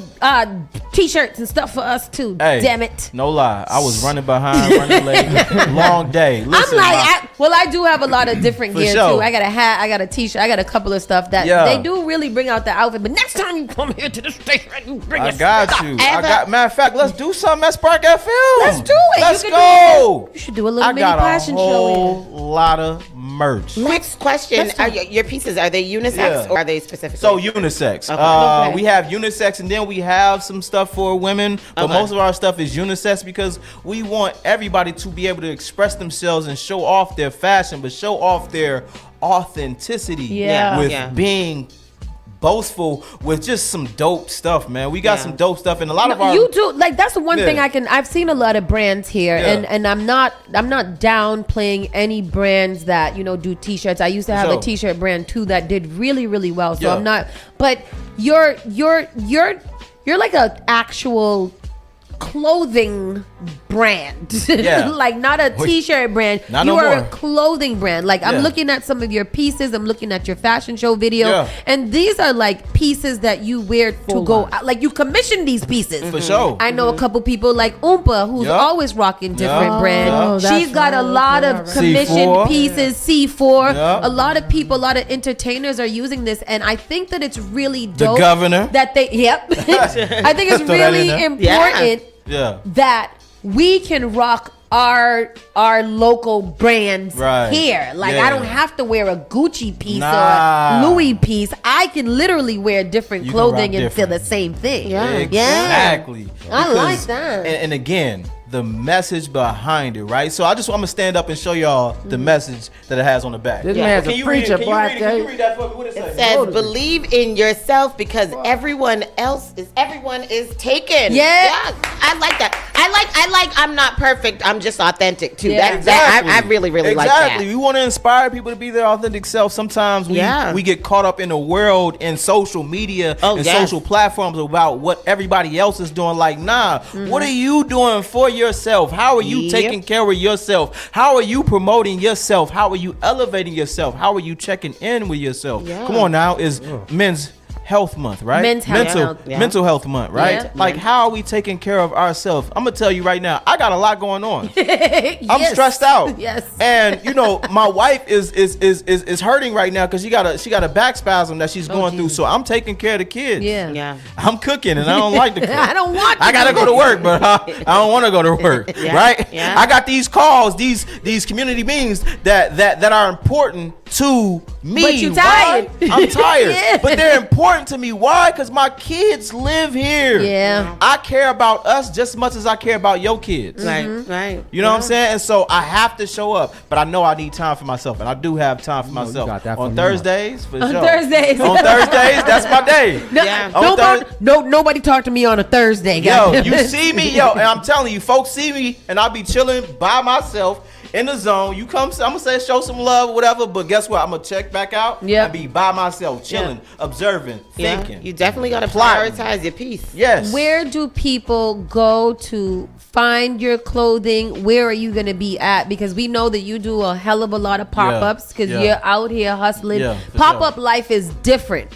t-shirts and stuff for us too. Hey, damn it. No lie. I was running behind, running late. Long day. Listen, I'm like, I do have a lot of different gear too. I got a hat, I got a t-shirt, I got a couple of stuff that they do really bring out the outfit. But next time you come here to the station, you bring I got you. Matter of fact, let's do something at Spark FM. Let's do it. Let's go. You should do a little mini fashion show. I got a whole lot of merch. Next question: your pieces, are they unisex or are they specific? So unisex. Okay. We have unisex, and then we have some stuff for women, but most of our stuff is unisex because we want everybody to be able to express themselves and show off their fashion, but show off their authenticity with being boastful with just some dope stuff, man. We got some dope stuff, and a lot of our you do like that's the one thing I've seen a lot of brands here, and I'm not downplaying any brands that do t-shirts. I used to have a t-shirt brand too that did really, really well. So I'm not, but you're like a actual clothing brand. Like not a t-shirt brand. You are a clothing brand. Like I'm looking at some of your pieces, I'm looking at your fashion show video, and these are like pieces that you wear to go out. Like you commission these pieces. For sure. I know a couple people like Oompa who's always rocking different brands. She's got a lot of commissioned pieces. C4. A lot of people, a lot of entertainers are using this, and I think that it's really dope. The governor. That they I think it's really important that we can rock our local brands here. Like I don't have to wear a Gucci piece or a Louis piece. I can literally wear different clothing and feel the same thing. Exactly. I like that. And again, the message behind it, right? So I'm gonna stand up and show y'all the message that it has on the back. This man's a preacher, boy. Can you read that for me? What it says? It says, "Believe in yourself because everyone is taken." I like that. I like. I'm not perfect. I'm just authentic too. I really like that. We want to inspire people to be their authentic self. Sometimes we get caught up in a world in social media and social platforms about what everybody else is doing. Like, what are you doing for yourself? How are you taking care of yourself? How are you promoting yourself? How are you elevating yourself? How are you checking in with yourself? Come on now, is Men's Health Month, right? Mental Health Month, right? Like, how are we taking care of ourselves? I'm gonna tell you right now, I got a lot going on. I'm stressed out. And my wife is hurting right now because she got a back spasm that she's going through. So I'm taking care of the kids. I'm cooking and I don't like to cook. I don't want to. I gotta go to work, but I don't want to go to work, right? I got these calls, these community meetings that are important to me. But you tired. I'm tired, but they're important to me. Why? Because my kids live here. I care about us just as much as I care about your kids. Right. You know what I'm saying? And so I have to show up, but I know I need time for myself, and I do have time for myself on Thursdays. For sure. Thursdays, that's my day. Nobody talk to me on a Thursday. Yo, you see me, and I'm telling you, folks see me, and I'll be chilling by myself in the zone. You come, I'm gonna say show some love, whatever. But guess what? I'm gonna check back out and be by myself, chilling, observing, thinking. You definitely gotta prioritize your peace. Yes. Where do people go to find your clothing? Where are you going to be at? Because we know that you do a hell of a lot of pop-ups because you're out here hustling. Pop-up life is different.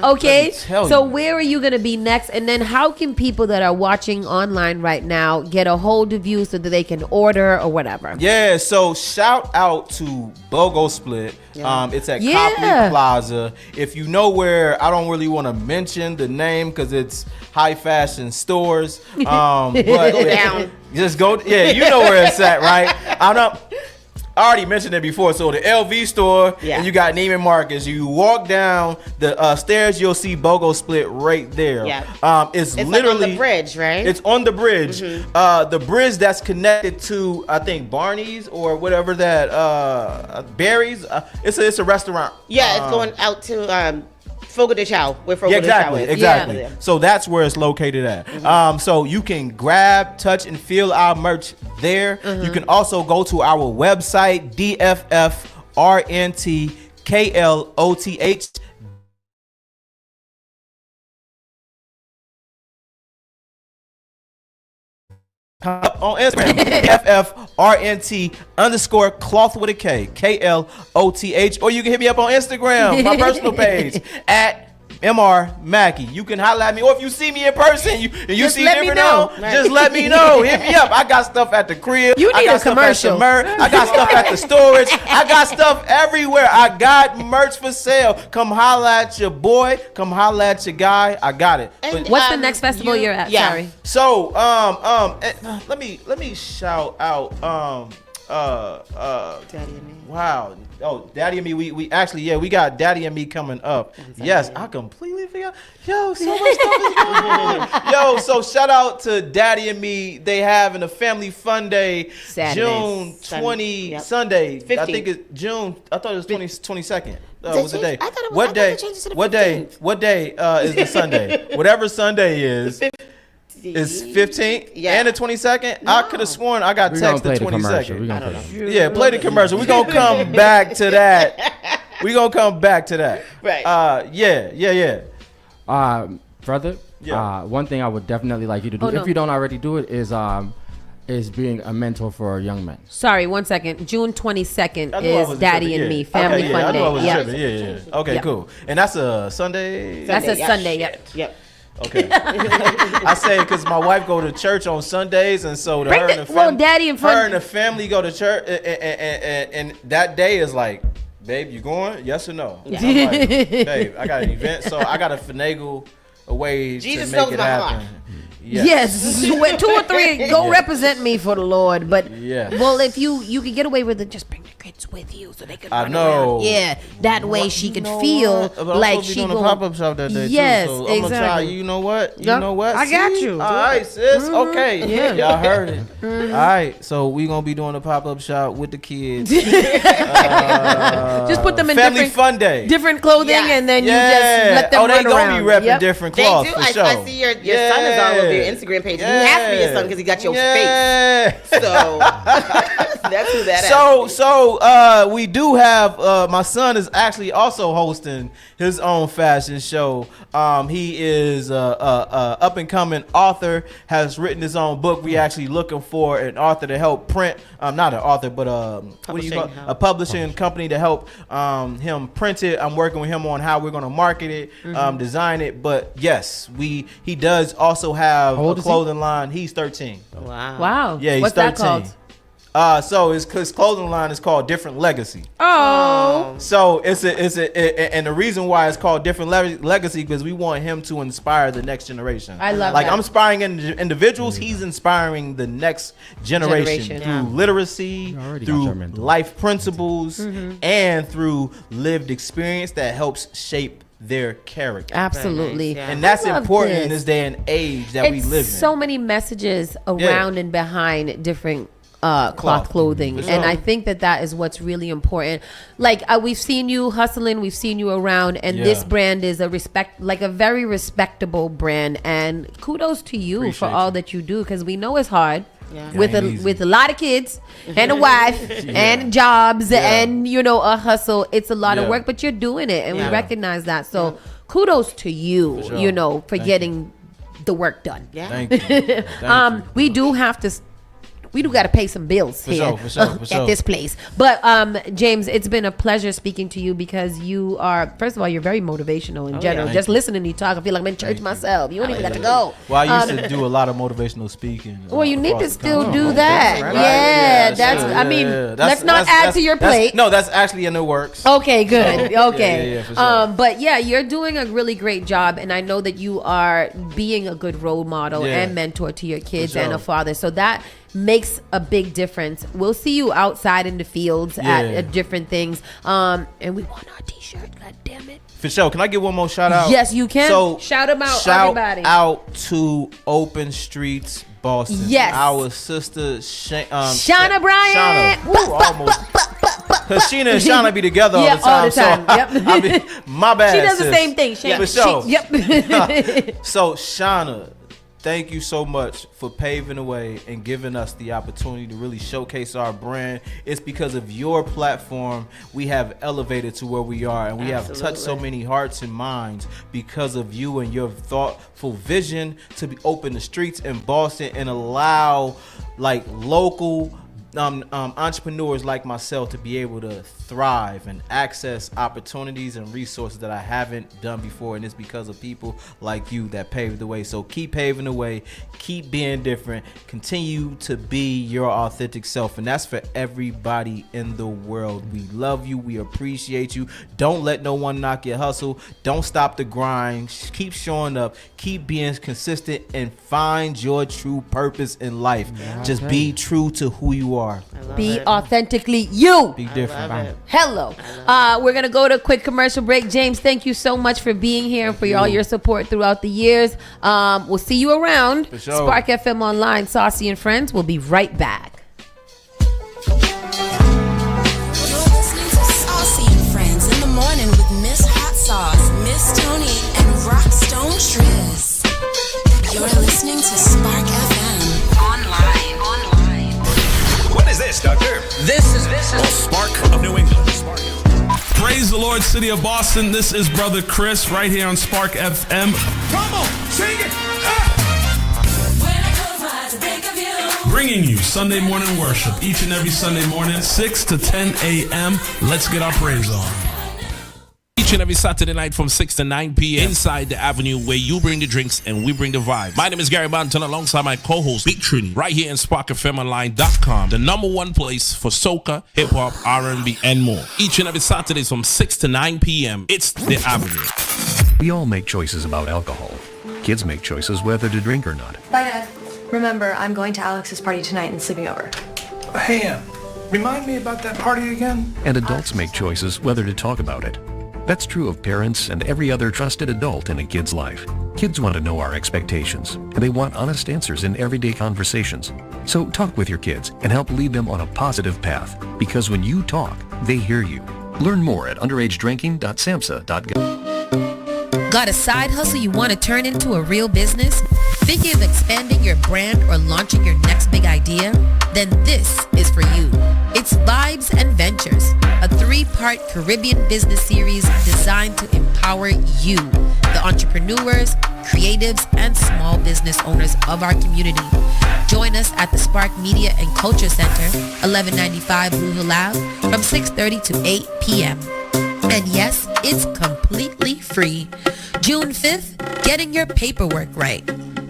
Okay? So where are you going to be next? And then how can people that are watching online right now get a hold of you so that they can order or whatever? Yeah, so shout out to BOGO Split. It's at Copley Plaza. If you know where, I don't really want to mention the name because it's high fashion stores. But go down. Just go. Yeah, you know where it's at, right? I already mentioned it before. So the LV store, and you got Neiman Marcus. You walk down the stairs, you'll see BOGO Split right there. It's literally like on the bridge, right? It's on the bridge. The bridge that's connected to, I think, Barney's or whatever that Barry's. It's a restaurant. Yeah, it's going out to Fogo de Chao, where Fogo de Chao is. Exactly. Yeah. So that's where it's located at. So you can grab, touch, and feel our merch there. You can also go to our website, DFFRNTKLOTH. On Instagram, FFRNT_cloth with a K, KLOTH, or you can hit me up on Instagram, my personal page, at MR Mackey. You can holler at me, or if you see me in person, you see different just let me know. Hit me up. I got stuff at the crib. You need I got a commercial. I got stuff at the storage. I got stuff everywhere. I got merch for sale. Come holler at your boy. Come holler at your guy. I got it. And what's the next festival you're at? Sorry. So let me shout out Daddy and Me. Wow. Oh, Daddy and Me. We actually, we got Daddy and Me coming up. Yes, I completely forgot. Yo, so much stuff is going on. Yo, so shout out to Daddy and Me. They having a family fun day June 20 Sunday. 15th. I think it's June. I thought it was 22nd. Was the day? I thought it was, what day? What day is the Sunday? Whatever Sunday is. It's 15th and the 22nd. I could have sworn I got text the 22nd. Yeah, play the commercial. We're going to come back to that. We're going to come back to that. Right. Brother, one thing I would definitely like you to do, if you don't already do it, is being a mentor for young men. Sorry, 1 second. June 22nd is Daddy and Me Family Fun Day. Okay, cool. And that's a Sunday? That's a Sunday, Yep. Okay. I say because my wife go to church on Sundays, and so her and the family go to church, and that day is like, babe, you going? Yes or no? Yeah. I'm like, babe, I got an event, so I got to finagle a way Jesus to make it happen. Heart. Yes. 2 or 3 go represent me for the Lord. But well, if you could get away with it, just bring the kids with you so they can run around. Yeah, that way she could feel like she going to pop-up shop that day yes, too. So exactly. I'm gonna try. You know what? You know what? I got you. All right, sis. Okay. Yeah. Y'all heard it. All right. So we gonna be doing a pop-up shop with the kids. Just put them in family fun day, different clothing, and then you just let them run around. They gonna be repping different cloths for sure. I see your son is all over your Instagram page. He has to be your son because he got your face. So that's who that is. So we do have my son is actually also hosting his own fashion show. He is up and coming author, has written his own book. We actually looking for an author to help print. Not an author, but a publishing company to help him print it. I'm working with him on how we're going to market it, design it. But yes, he does also have a clothing line. He's 13. Wow. Yeah, he's What's 13. that called? So his clothing line is called Different Legacy. Oh. So and the reason why it's called Different Legacy because we want him to inspire the next generation. I love like that. I'm inspiring individuals. He's inspiring the next generation through literacy, through life principles, and through lived experience that helps shape their character. Absolutely. And that's important in this day and age that we live in. So many messages around and behind different cloth clothing, and I think that is what's really important. Like we've seen you hustling, we've seen you around, and this brand is a very respectable brand, and kudos to you for all that you do, because we know it's hard. with a lot of kids and a wife and jobs and a hustle. It's a lot of work, but you're doing it, and we recognize that. So kudos to you, for getting the work done. Yeah. Thank you. Thank you. We do got to pay some bills here at this place. But James, it's been a pleasure speaking to you because you are, first of all, you're very motivational in general. Just listening to you talk, I feel like I'm in church myself. You don't even got to go. Well, I used to do a lot of motivational speaking. Well, you need to still do that. Let's not add to your plate. No, that's actually in the works. Okay, good. Okay. Yeah, for sure. But yeah, you're doing a really great job, and I know that you are being a good role model and mentor to your kids and a father. So that makes a big difference. We'll see you outside in the fields at different things. And we want our t-shirt. God damn it. For sure. Can I get one more shout out? Yes, you can. So shout them out, everybody. Shout out to Open Streets Boston. Yes. Our sister Shauna Bryant. Almost. Because Sheena and Shauna be together all the time. All the time. Yep. My bad. She does sis. the same thing. For sure. Yep. So Shauna, thank you so much for paving the way and giving us the opportunity to really showcase our brand. It's because of your platform we have elevated to where we are, and we have touched so many hearts and minds because of you and your thoughtful vision to open the streets in Boston and allow local entrepreneurs like myself to be able to thrive and access opportunities and resources that I haven't done before, and it's because of people like you that paved the way. So keep paving the way, keep being different, continue to be your authentic self, and that's for everybody in the world. We love you, we appreciate you. Don't let no one knock your hustle. Don't stop the grind. Keep showing up, keep being consistent, and find your true purpose in life. Just be true to who you are. Be authentically you. Be different. Hello. We're going to go to a quick commercial break. James, thank you so much for being here and for all your support throughout the years. We'll see you around. For sure. Spark FM Online, Saucy and Friends. We'll be right back. You're listening to Saucy and Friends in the morning with Miss Hot Sauce, Miss Tony, and Rockstone Triz. You're listening to Spark FM Online. What is this, Doctor? This is the Spark of New England. Praise the Lord, City of Boston. This is Brother Chris right here on Spark FM. Come on, sing it. Bringing you Sunday morning worship each and every Sunday morning, 6 to 10 a.m. Let's get our praise on. Each and every Saturday night from 6 to 9 p.m. inside the Avenue, where you bring the drinks and we bring the vibes. My name is Gary Banton alongside my co-host Big Trini right here in SparkFMOnline.com, the number one place for soca, hip-hop, R&B, and more. Each and every Saturday from 6 to 9 p.m. It's the Avenue. We all make choices about alcohol. Kids make choices whether to drink or not. Bye, Dad. Remember, I'm going to Alex's party tonight and sleeping over. Hey, remind me about that party again? And adults make choices whether to talk about it. That's true of parents and every other trusted adult in a kid's life. Kids want to know our expectations, and they want honest answers in everyday conversations. So talk with your kids and help lead them on a positive path, because when you talk, they hear you. Learn more at underagedrinking.samhsa.gov. Got a side hustle you want to turn into a real business? Thinking of expanding your brand or launching your next big idea? Then this is for you. It's Vibes and Ventures, a 3-part Caribbean business series designed to empower you, the entrepreneurs, creatives, and small business owners of our community. Join us at the Spark Media and Culture Center, 1195 Blue Hill Ave, from 6:30 to 8 p.m. And yes, it's completely free. June 5th, getting your paperwork right.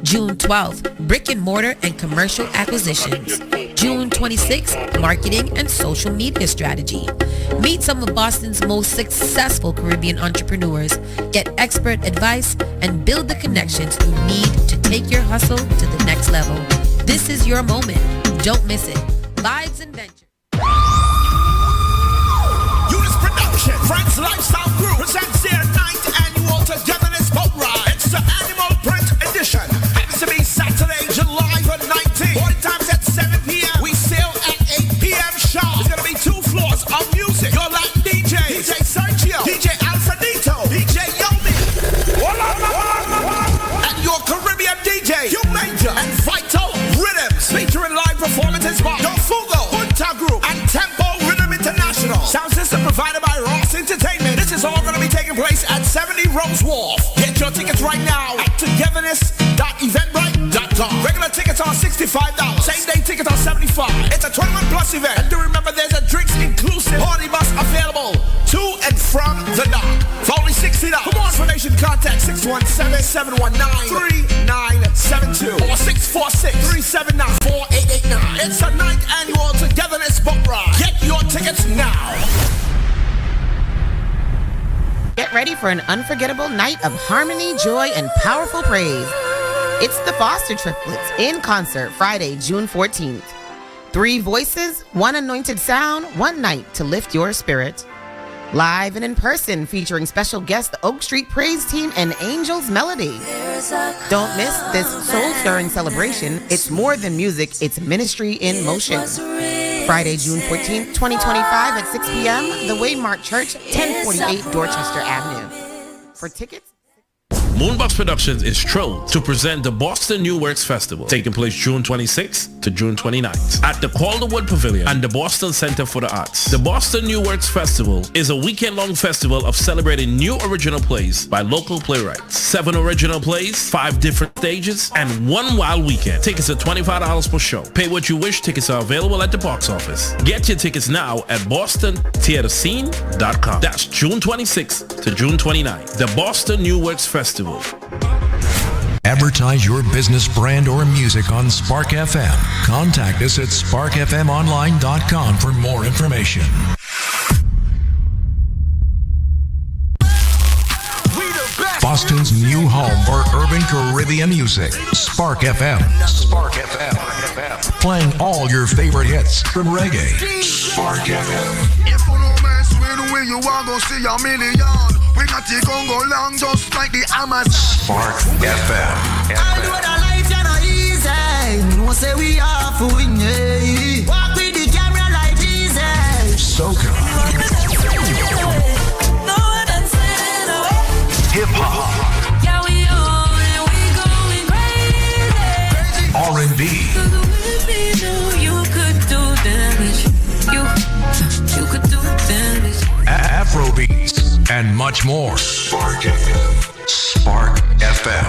June 12th, brick and mortar and commercial acquisitions. June 26th, marketing and social media strategy. Meet some of Boston's most successful Caribbean entrepreneurs, get expert advice, and build the connections you need to take your hustle to the next level. This is your moment. Don't miss it. Vibes and Ventures. Eunice Production, Friends Lifestyle Group presents their 9th annual Togetherness Boat Ride. It's the Animal Print Edition. Happens to be Saturday, July the 19th. 40 times at 7 p.m. We sail at 8 p.m. sharp. There's going to be 2 floors of music. Your Latin DJ, DJ Sergio, DJ Alfredito, DJ Yomi. And your Caribbean DJ, Hugh Major, and Vital Rhythms. Featuring live entertainment. This is all going to be taking place at 70 Rose Wharf. Get your tickets right now at togetherness.eventbrite.com. Regular tickets are $65. Same day tickets are $75. It's a 21 plus event. And do remember there's a drinks inclusive party bus available to and from the dock for only $60. For more information, contact 617-719-3972 or 646-379-4889. It's a 9th annual Togetherness boat ride. Get your tickets now. Get ready for an unforgettable night of harmony, joy, and powerful praise. It's the Foster Triplets in concert Friday, June 14th. 3 voices, 1 anointed sound, 1 night to lift your spirit. Live and in person, featuring special guests, the Oak Street Praise Team and Angels Melody. Don't miss this soul-stirring celebration. It's more than music, it's ministry in motion. Friday, June 14th, 2025 at 6 p.m., the Waymark Church, 1048 Dorchester Avenue. For tickets, Moonbox Productions is thrilled to present the Boston New Works Festival, taking place June 26th to June 29th at the Calderwood Pavilion and the Boston Center for the Arts. The Boston New Works Festival is a weekend-long festival of celebrating new original plays by local playwrights. 7 original plays, 5 different stages, and 1 wild weekend. Tickets are $25 per show. Pay what you wish. Tickets are available at the box office. Get your tickets now at BostonTheaterScene.com. That's June 26th to June 29th. The Boston New Works Festival. Advertise your business, brand, or music on Spark FM. Contact us at sparkfmonline.com for more information. Boston's new home for urban Caribbean music. Spark FM. Spark FM. Playing all your favorite hits from reggae. Spark FM. If you know mess with the way you are gonna see a million. We got to go long just like the Amazon. Spark FM. I do the life you know easy. No say we are fooling you. Walk with the camera like Jesus. Soca. Hip hop. Yeah, we on and we going crazy. R&B. You could do damage. You could do damage. Afrobeats and much more. Spark FM. Spark FM.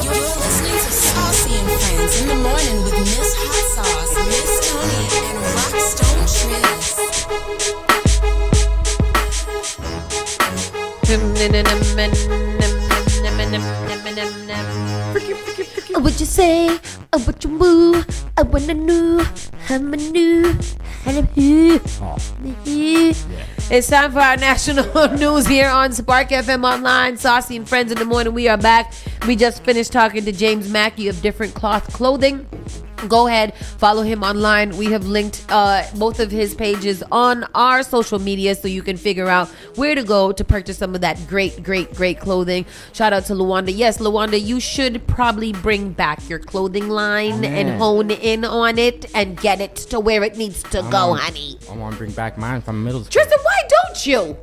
You're listening to Saucy and Friends in the morning with Miss Hot Sauce, Miss Tony, and Rockstone What you say? What you move? I wanna know. I'm a new. It's time for our national news here on Spark FM Online. Saucy and Friends in the morning. We are back. We just finished talking to James Mackey of Different Cloth Clothing. Go ahead, follow him online. We have linked both of his pages on our social media so you can figure out where to go to purchase some of that great clothing. Shout out to Luanda. Yes, Luanda, you should probably bring back your clothing line and hone in on it and get it to where it needs to go, honey. I want to bring back mine from middle school. Tristan, why don't you?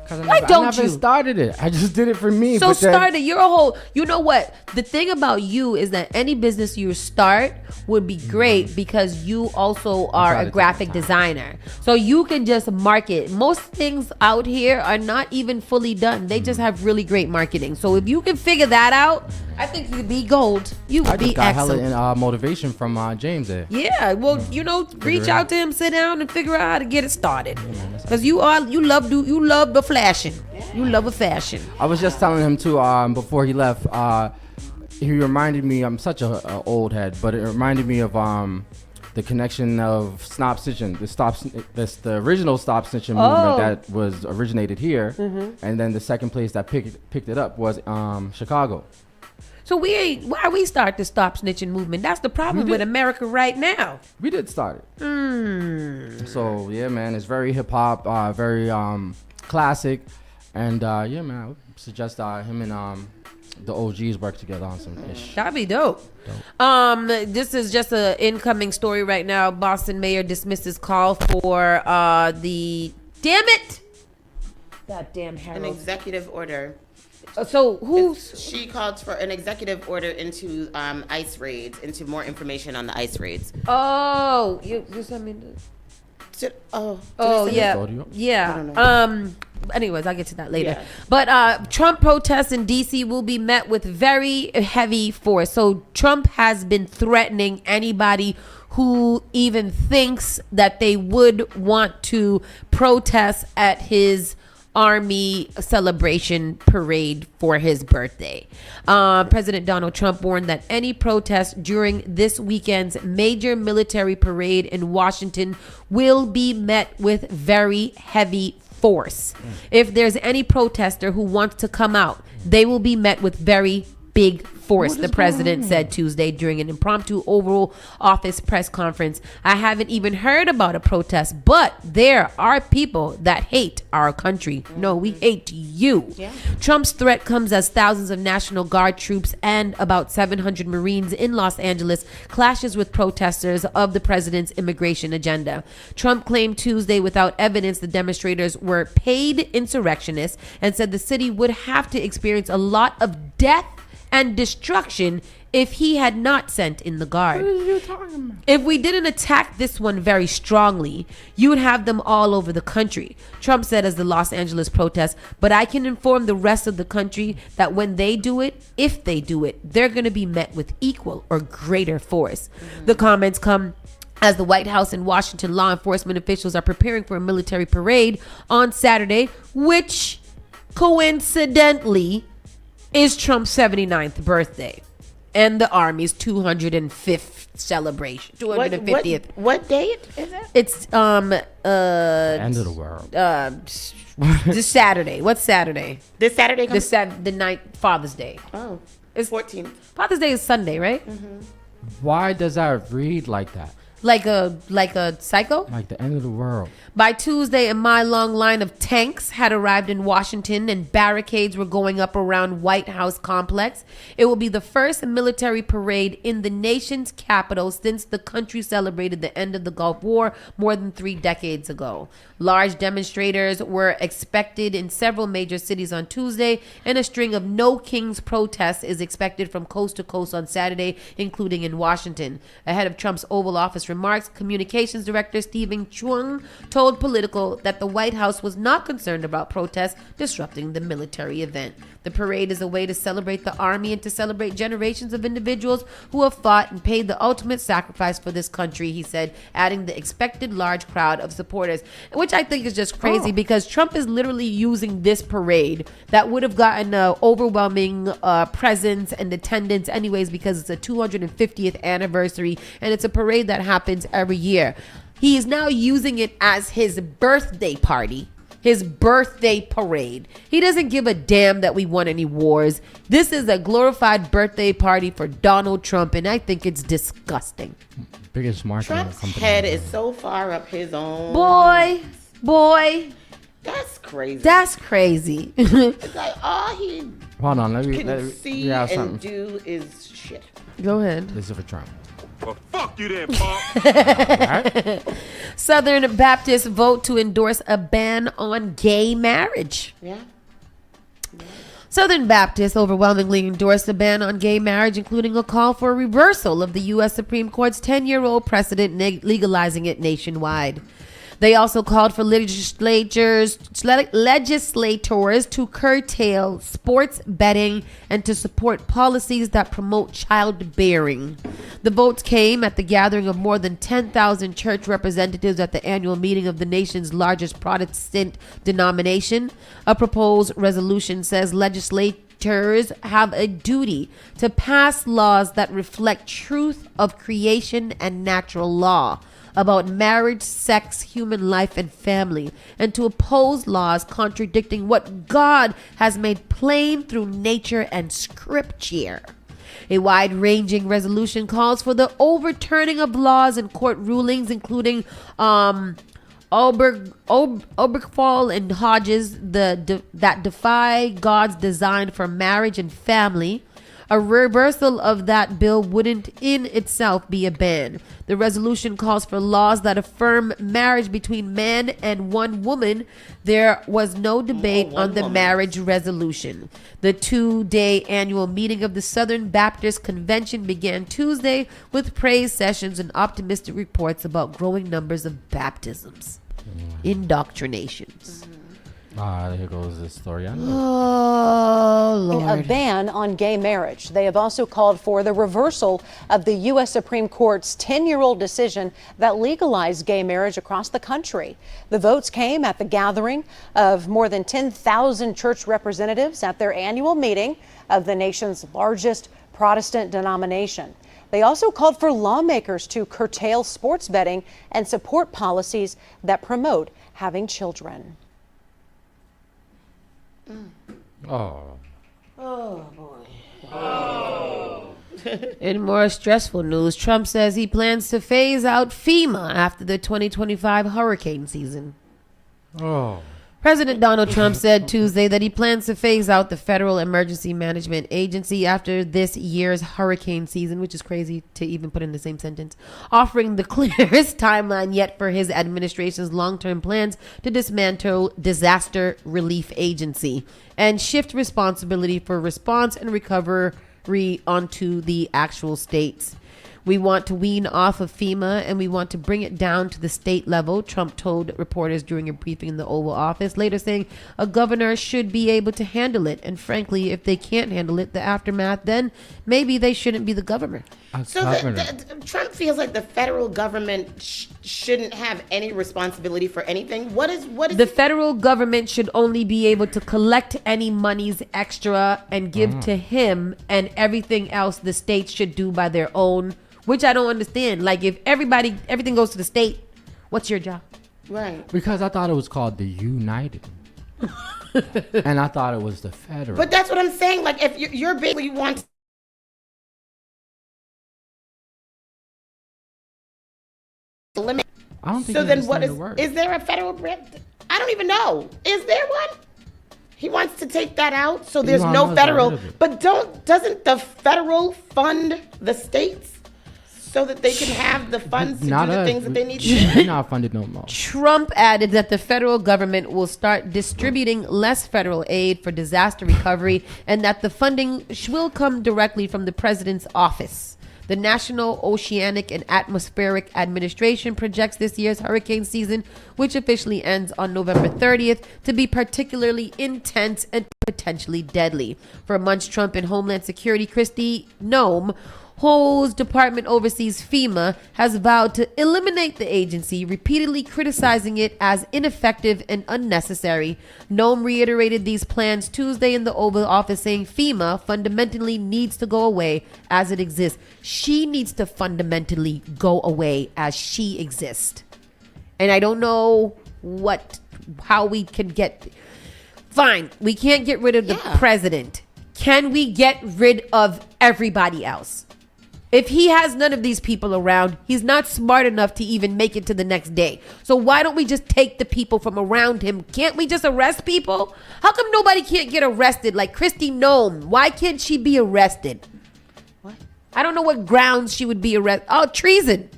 Why don't I never started it. I just did it for me. So start it. You're a whole. You know what? The thing about you is that any business you start would be great because you also are a graphic designer. So you can just market. Most things out here are not even fully done. They just have really great marketing. So if you can figure that out, I think you'd be gold. You would be excellent. I got hella motivation from James there. Yeah, well, reach out to him, sit down, and figure out how to get it started. Because you love the flashing. You love a fashion. I was just telling him too before he left. He reminded me. I'm such a old head, but it reminded me of the connection of stop stitching. The original stop stitching movement that was originated here, and then the second place that picked it up was Chicago. So why we start the stop snitching movement? That's the problem with America right now. We did start it. So yeah, man, it's very hip hop, very classic, and yeah, man, I would suggest him and the OGs work together on some ish. That'd be dope. This is just an incoming story right now. Boston mayor dismisses call for goddamn Harold. An executive order So She called for an executive order into ICE raids, into more information on the ICE raids. Oh, you sent me Did I yeah. Anyways, I'll get to that later. Yeah. But Trump protests in D.C. will be met with very heavy force. So Trump has been threatening anybody who even thinks that they would want to protest at his Army celebration parade for his birthday. President Donald Trump warned that any protest during this weekend's major military parade in Washington will be met with very heavy force. If there's any protester who wants to come out, they will be met with very big force, the president said Tuesday during an impromptu Oval Office press conference. I haven't even heard about a protest, but there are people that hate our country. No, we hate you. Yeah. Trump's threat comes as thousands of National Guard troops and about 700 Marines in Los Angeles clashes with protesters of the president's immigration agenda. Trump claimed Tuesday without evidence the demonstrators were paid insurrectionists and said the city would have to experience a lot of death and destruction if he had not sent in the guard. What are you talking about? If we didn't attack this one very strongly, you would have them all over the country, Trump said as the Los Angeles protest. But I can inform the rest of the country that when they do it, if they do it, they're going to be met with equal or greater force. The comments come as the White House and Washington law enforcement officials are preparing for a military parade on Saturday, which coincidentally is Trump's 79th birthday and the Army's 205th celebration. 250th. What date is it? It's end of the world. This Saturday. What's Saturday? This Saturday comes? The night Father's Day. Oh, it's 14th. Father's Day is Sunday, right? Mm-hmm. Why does that read like that? Like a psycho? Like the end of the world. By Tuesday, a mile-long line of tanks had arrived in Washington and barricades were going up around White House complex. It will be the first military parade in the nation's capital since the country celebrated the end of the Gulf War more than 3 decades ago. Large demonstrators were expected in several major cities on Tuesday, and a string of No Kings protests is expected from coast to coast on Saturday, including in Washington. Ahead of Trump's Oval Office remarks, Communications Director Stephen Chung told Politico that the White House was not concerned about protests disrupting the military event. The parade is a way to celebrate the Army and to celebrate generations of individuals who have fought and paid the ultimate sacrifice for this country, he said, adding the expected large crowd of supporters, which I think is just crazy because Trump is literally using this parade that would have gotten an overwhelming presence and attendance anyways because it's a 250th anniversary and it's a parade that happens every year. He is now using it as his birthday party. His birthday parade. He doesn't give a damn that we won any wars. This is a glorified birthday party for Donald Trump, and I think it's disgusting. Biggest marketing Trump's company. head is so far up his own. Boy. That's crazy. That's crazy. It's like all he Hold on, let me see have and something. do is shit. Go ahead. This is for Trump. Well, fuck you then, punk. Southern Baptists vote to endorse a ban on gay marriage. Yeah. Southern Baptists overwhelmingly endorsed a ban on gay marriage, including a call for a reversal of the U.S. Supreme Court's 10-year-old precedent legalizing it nationwide. They also called for legislators to curtail sports betting and to support policies that promote childbearing. The votes came at the gathering of more than 10,000 church representatives at the annual meeting of the nation's largest Protestant denomination. A proposed resolution says legislators have a duty to pass laws that reflect truth of creation and natural law about marriage, sex, human life, and family, and to oppose laws contradicting what God has made plain through nature and scripture. A wide-ranging resolution calls for the overturning of laws and court rulings, including Obergefell and Hodges that defy God's design for marriage and family. A reversal of that bill wouldn't in itself be a ban. The resolution calls for laws that affirm marriage between man and one woman. There was no debate on the marriage resolution. The 2-day annual meeting of the Southern Baptist Convention began Tuesday with praise sessions and optimistic reports about growing numbers of baptisms. Indoctrinations. Here goes this story. Oh, Lord. A ban on gay marriage. They have also called for the reversal of the U.S. Supreme Court's 10-year-old decision that legalized gay marriage across the country. The votes came at the gathering of more than 10,000 church representatives at their annual meeting of the nation's largest Protestant denomination. They also called for lawmakers to curtail sports betting and support policies that promote having children. Oh. Oh, boy. Oh. In more stressful news, Trump says he plans to phase out FEMA after the 2025 hurricane season. Oh. President Donald Trump said Tuesday that he plans to phase out the Federal Emergency Management Agency after this year's hurricane season, which is crazy to even put in the same sentence, offering the clearest timeline yet for his administration's long-term plans to dismantle Disaster Relief Agency and shift responsibility for response and recovery onto the actual states. We want to wean off of FEMA and we want to bring it down to the state level, Trump told reporters during a briefing in the Oval Office, later saying a governor should be able to handle it. And frankly, if they can't handle it, the aftermath, then maybe they shouldn't be the governor. So Trump feels like the federal government shouldn't have any responsibility for anything. What is the federal government should only be able to collect any monies extra and give to him, and everything else the states should do by their own, which I don't understand. Like, if everything goes to the state, what's your job? Right. Because I thought it was called the United. And I thought it was the federal. But that's what I'm saying. Like, if you're basically want to limit. I don't think so then what is there a federal branch? I don't even know. Is there one? He wants to take that out, so there's no federal. But doesn't the federal fund the states so that they can have the funds to do the things that they need to do? We're not funded no more. Trump added that the federal government will start distributing less federal aid for disaster recovery and that the funding will come directly from the president's office. The National Oceanic and Atmospheric Administration projects this year's hurricane season, which officially ends on November 30th, to be particularly intense and potentially deadly. For months, Trump and Homeland Security Kristi Noem, whose department oversees FEMA, has vowed to eliminate the agency, repeatedly criticizing it as ineffective and unnecessary. Noem reiterated these plans Tuesday in the Oval Office, saying FEMA fundamentally needs to go away as it exists. She needs to fundamentally go away as she exists. And I don't know how we can get... Fine, we can't get rid of the president. Can we get rid of everybody else? If he has none of these people around, he's not smart enough to even make it to the next day. So why don't we just take the people from around him? Can't we just arrest people? How come nobody can't get arrested? Like Kristi Noem, why can't she be arrested? What? I don't know what grounds she would be arrested. Oh, treason.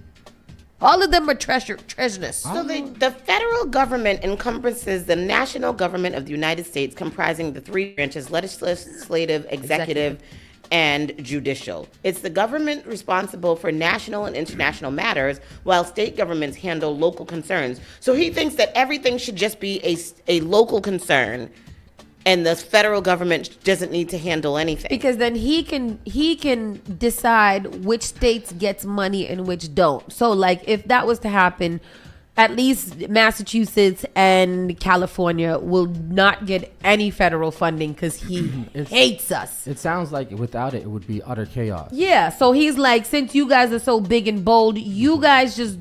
All of them are treasonous. So the federal government encompasses the national government of the United States, comprising the three branches: legislative, executive, and judicial. It's the government responsible for national and international matters, while state governments handle local concerns. So he thinks that everything should just be a local concern, and the federal government doesn't need to handle anything. Because then he can decide which states gets money and which don't. So like if that was to happen, at least Massachusetts and California will not get any federal funding because he hates us. It sounds like without it would be utter chaos. Yeah, so he's like, since you guys are so big and bold, you guys just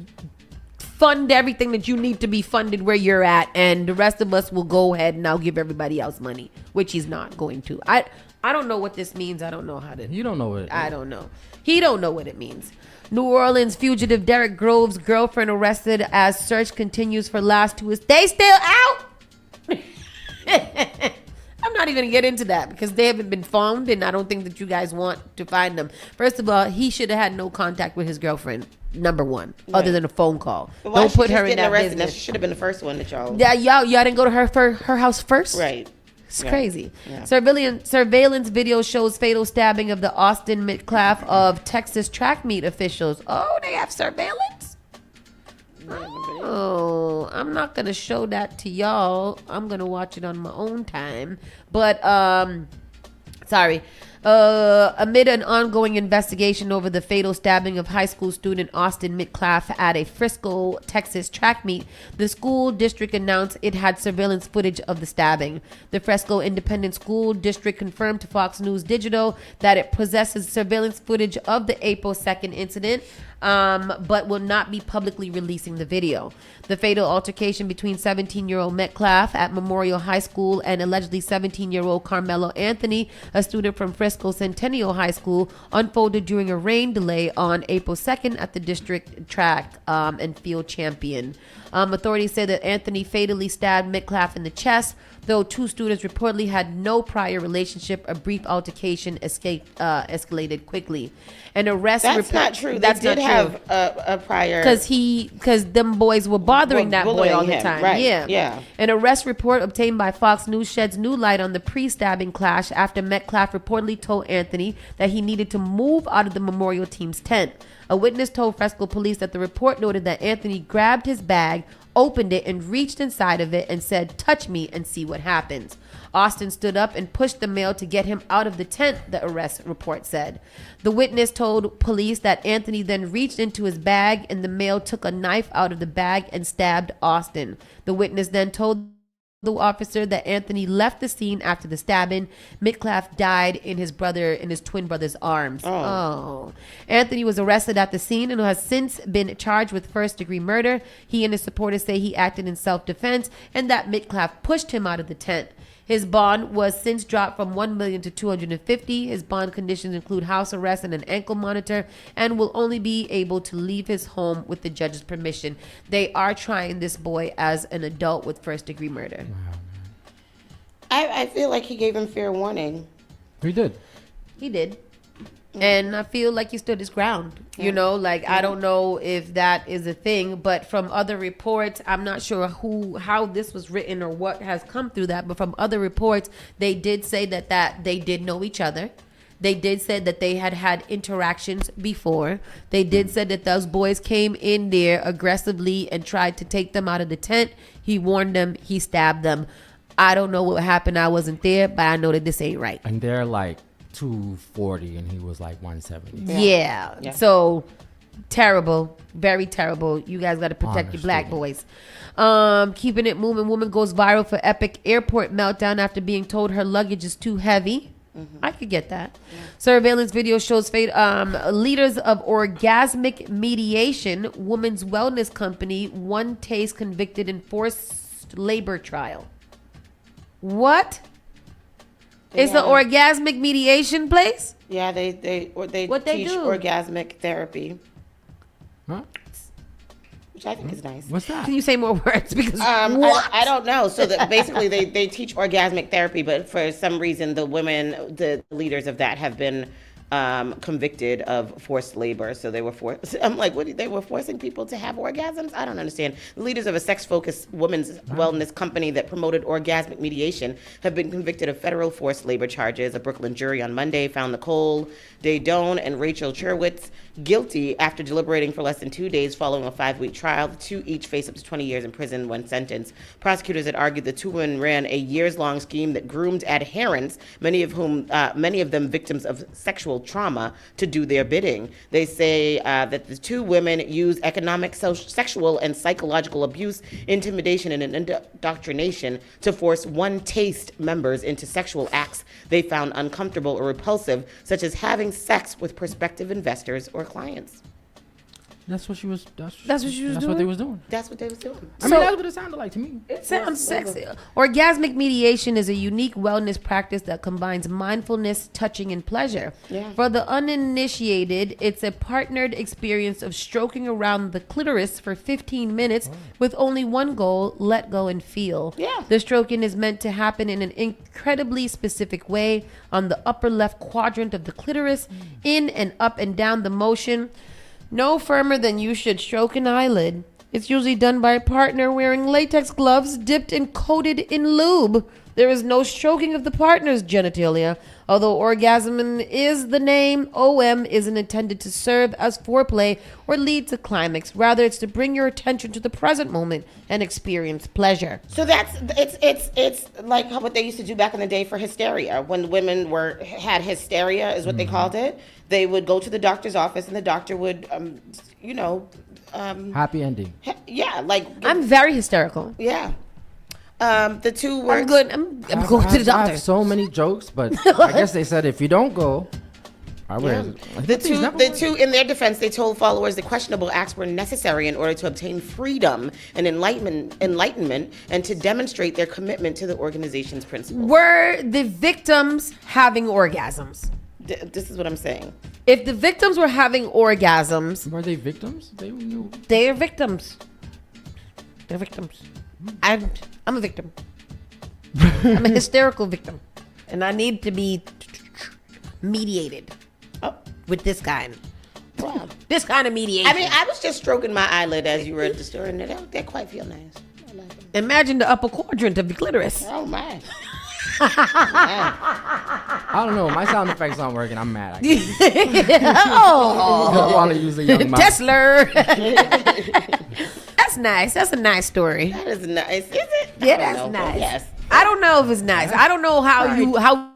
fund everything that you need to be funded where you're at, and the rest of us will go ahead and I'll give everybody else money, which he's not going to. I don't know what this means. I don't know how to. You don't know what it I don't know. He don't know what it means. New Orleans fugitive Derek Grove's girlfriend arrested as search continues for last 2 weeks. They still out? I'm not not even gonna get into that because they haven't been found, and I don't think that you guys want to find them. First of all, he should have had no contact with his girlfriend. Number one, other than a phone call. But why Don't put her in that arrested? business. That should have been the first one that y'all. Yeah, y'all didn't go to her house first, Right? It's Yeah. crazy. Yeah. Surveillance video shows fatal stabbing of the Austin midclass of Texas track meet officials. Oh, they have surveillance? Oh, I'm not going to show that to y'all. I'm going to watch it on my own time. But, sorry. Amid an ongoing investigation over the fatal stabbing of high school student Austin Midclaff at a Frisco, Texas track meet, the school district announced it had surveillance footage of the stabbing. The Frisco Independent School District confirmed to Fox News Digital that it possesses surveillance footage of the April 2nd incident, but will not be publicly releasing the video. The fatal altercation between 17-year-old Metcalf at Memorial High School and allegedly 17-year-old Carmelo Anthony, a student from Frisco Centennial High School, unfolded during a rain delay on April 2nd at the district track and field champion. Authorities say that Anthony fatally stabbed Metcalf in the chest, though two students reportedly had no prior relationship. A brief altercation escalated quickly. An arrest. That's not true. That's they did not have true. a prior. Because them boys were bothering that boy bullying all the him, time. right, Yeah. yeah. An arrest report obtained by Fox News sheds new light on the pre-stabbing clash after Metcalf reportedly told Anthony that he needed to move out of the Memorial team's tent. A witness told Frisco police that the report noted that Anthony grabbed his bag, opened it, and reached inside of it and said, "Touch me and see what happens." Austin stood up and pushed the male to get him out of the tent, the arrest report said. The witness told police that Anthony then reached into his bag and the male took a knife out of the bag and stabbed Austin. The witness then told the officer that Anthony left the scene after the stabbing. Midclaff died in his twin brother's arms. Oh. Anthony was arrested at the scene and has since been charged with first-degree murder. He and his supporters say he acted in self-defense and that Midclaff pushed him out of the tent. His bond was since dropped from $1 million to $250,000. His bond conditions include house arrest and an ankle monitor, and will only be able to leave his home with the judge's permission. They are trying this boy as an adult with first-degree murder. I feel like he gave him fair warning. He did. He did. And I feel like he stood his ground. You know, like I don't know if that is a thing, but from other reports, I'm not sure how this was written or what has come through that, but from other reports, they did say that they did know each other. They did say that they had interactions before. They did say that those boys came in there aggressively and tried to take them out of the tent. He warned them. He stabbed them. I don't know what happened. I wasn't there, but I know that this ain't right. And they're like 240 and he was like 170. Yeah. So terrible, very terrible. You guys got to protect your black boys. Keeping it moving. Woman goes viral for epic airport meltdown after being told her luggage is too heavy. I could get that. Surveillance video shows leaders of Orgasmic Mediation, women's wellness company, one taste convicted in forced labor trial. What? It's the orgasmic mediation place? Yeah, they teach orgasmic therapy. Huh? Which I think is nice. What's that? Can you say more words? Because I don't know. So basically they teach orgasmic therapy, but for some reason the leaders of that have been convicted of forced labor. So they were forced. I'm like, what? They were forcing people to have orgasms? I don't understand. The leaders of a sex-focused women's wellness company that promoted orgasmic mediation have been convicted of federal forced labor charges. A Brooklyn jury on Monday found Nicole Daydone and Rachel Cherwitz guilty after deliberating for less than 2 days following a 5-week trial. The two each face up to 20 years in prison when sentenced. Prosecutors had argued the two women ran a years-long scheme that groomed adherents, many of them victims of sexual trauma, to do their bidding. They say that the two women used economic, sexual, and psychological abuse, intimidation, and indoctrination to force one taste members into sexual acts they found uncomfortable or repulsive, such as having sex with prospective investors or clients. That's what she was. That's what she was That's doing? what they was doing. That's what they was doing. I mean, that's what it sounded like to me. It sounds sexy. Orgasmic mediation is a unique wellness practice that combines mindfulness, touching, and pleasure. Yeah. For the uninitiated, it's a partnered experience of stroking around the clitoris for 15 minutes with only one goal: let go and feel. Yeah. The stroking is meant to happen in an incredibly specific way on the upper left quadrant of the clitoris, in and up and down the motion. No firmer than you should stroke an eyelid. It's usually done by a partner wearing latex gloves dipped and coated in lube. There is no stroking of the partner's genitalia. Although orgasm is the name, OM isn't intended to serve as foreplay or lead to climax. Rather, it's to bring your attention to the present moment and experience pleasure. So it's like what they used to do back in the day for hysteria. When women had hysteria, is what they called it. They would go to the doctor's office, and the doctor would, Happy ending. Yeah, like I'm very hysterical. Yeah. The two words. I'm good. I'm going to the I doctor. have so many jokes, but I guess they said if you don't go, I Yeah. would. The two, in their defense, they told followers the questionable acts were necessary in order to obtain freedom and enlightenment, and to demonstrate their commitment to the organization's principles. Were the victims having orgasms? This is what I'm saying. If the victims were having orgasms, were they victims? They are victims. They're victims. I'm a victim. I'm a hysterical victim, and I need to be mediated with this kind. Wow. This kind of mediation. I mean, I was just stroking my eyelid as you were destroying it. That quite feel nice. Imagine the upper quadrant of the clitoris. Oh my. I don't know. My sound effects aren't working. I'm mad. Oh. I want to use a young mouse. Tesla. That's nice. That's a nice story. That is nice. Is it? Yeah, that's nice. Yes. I don't know if it's nice. I don't know how how.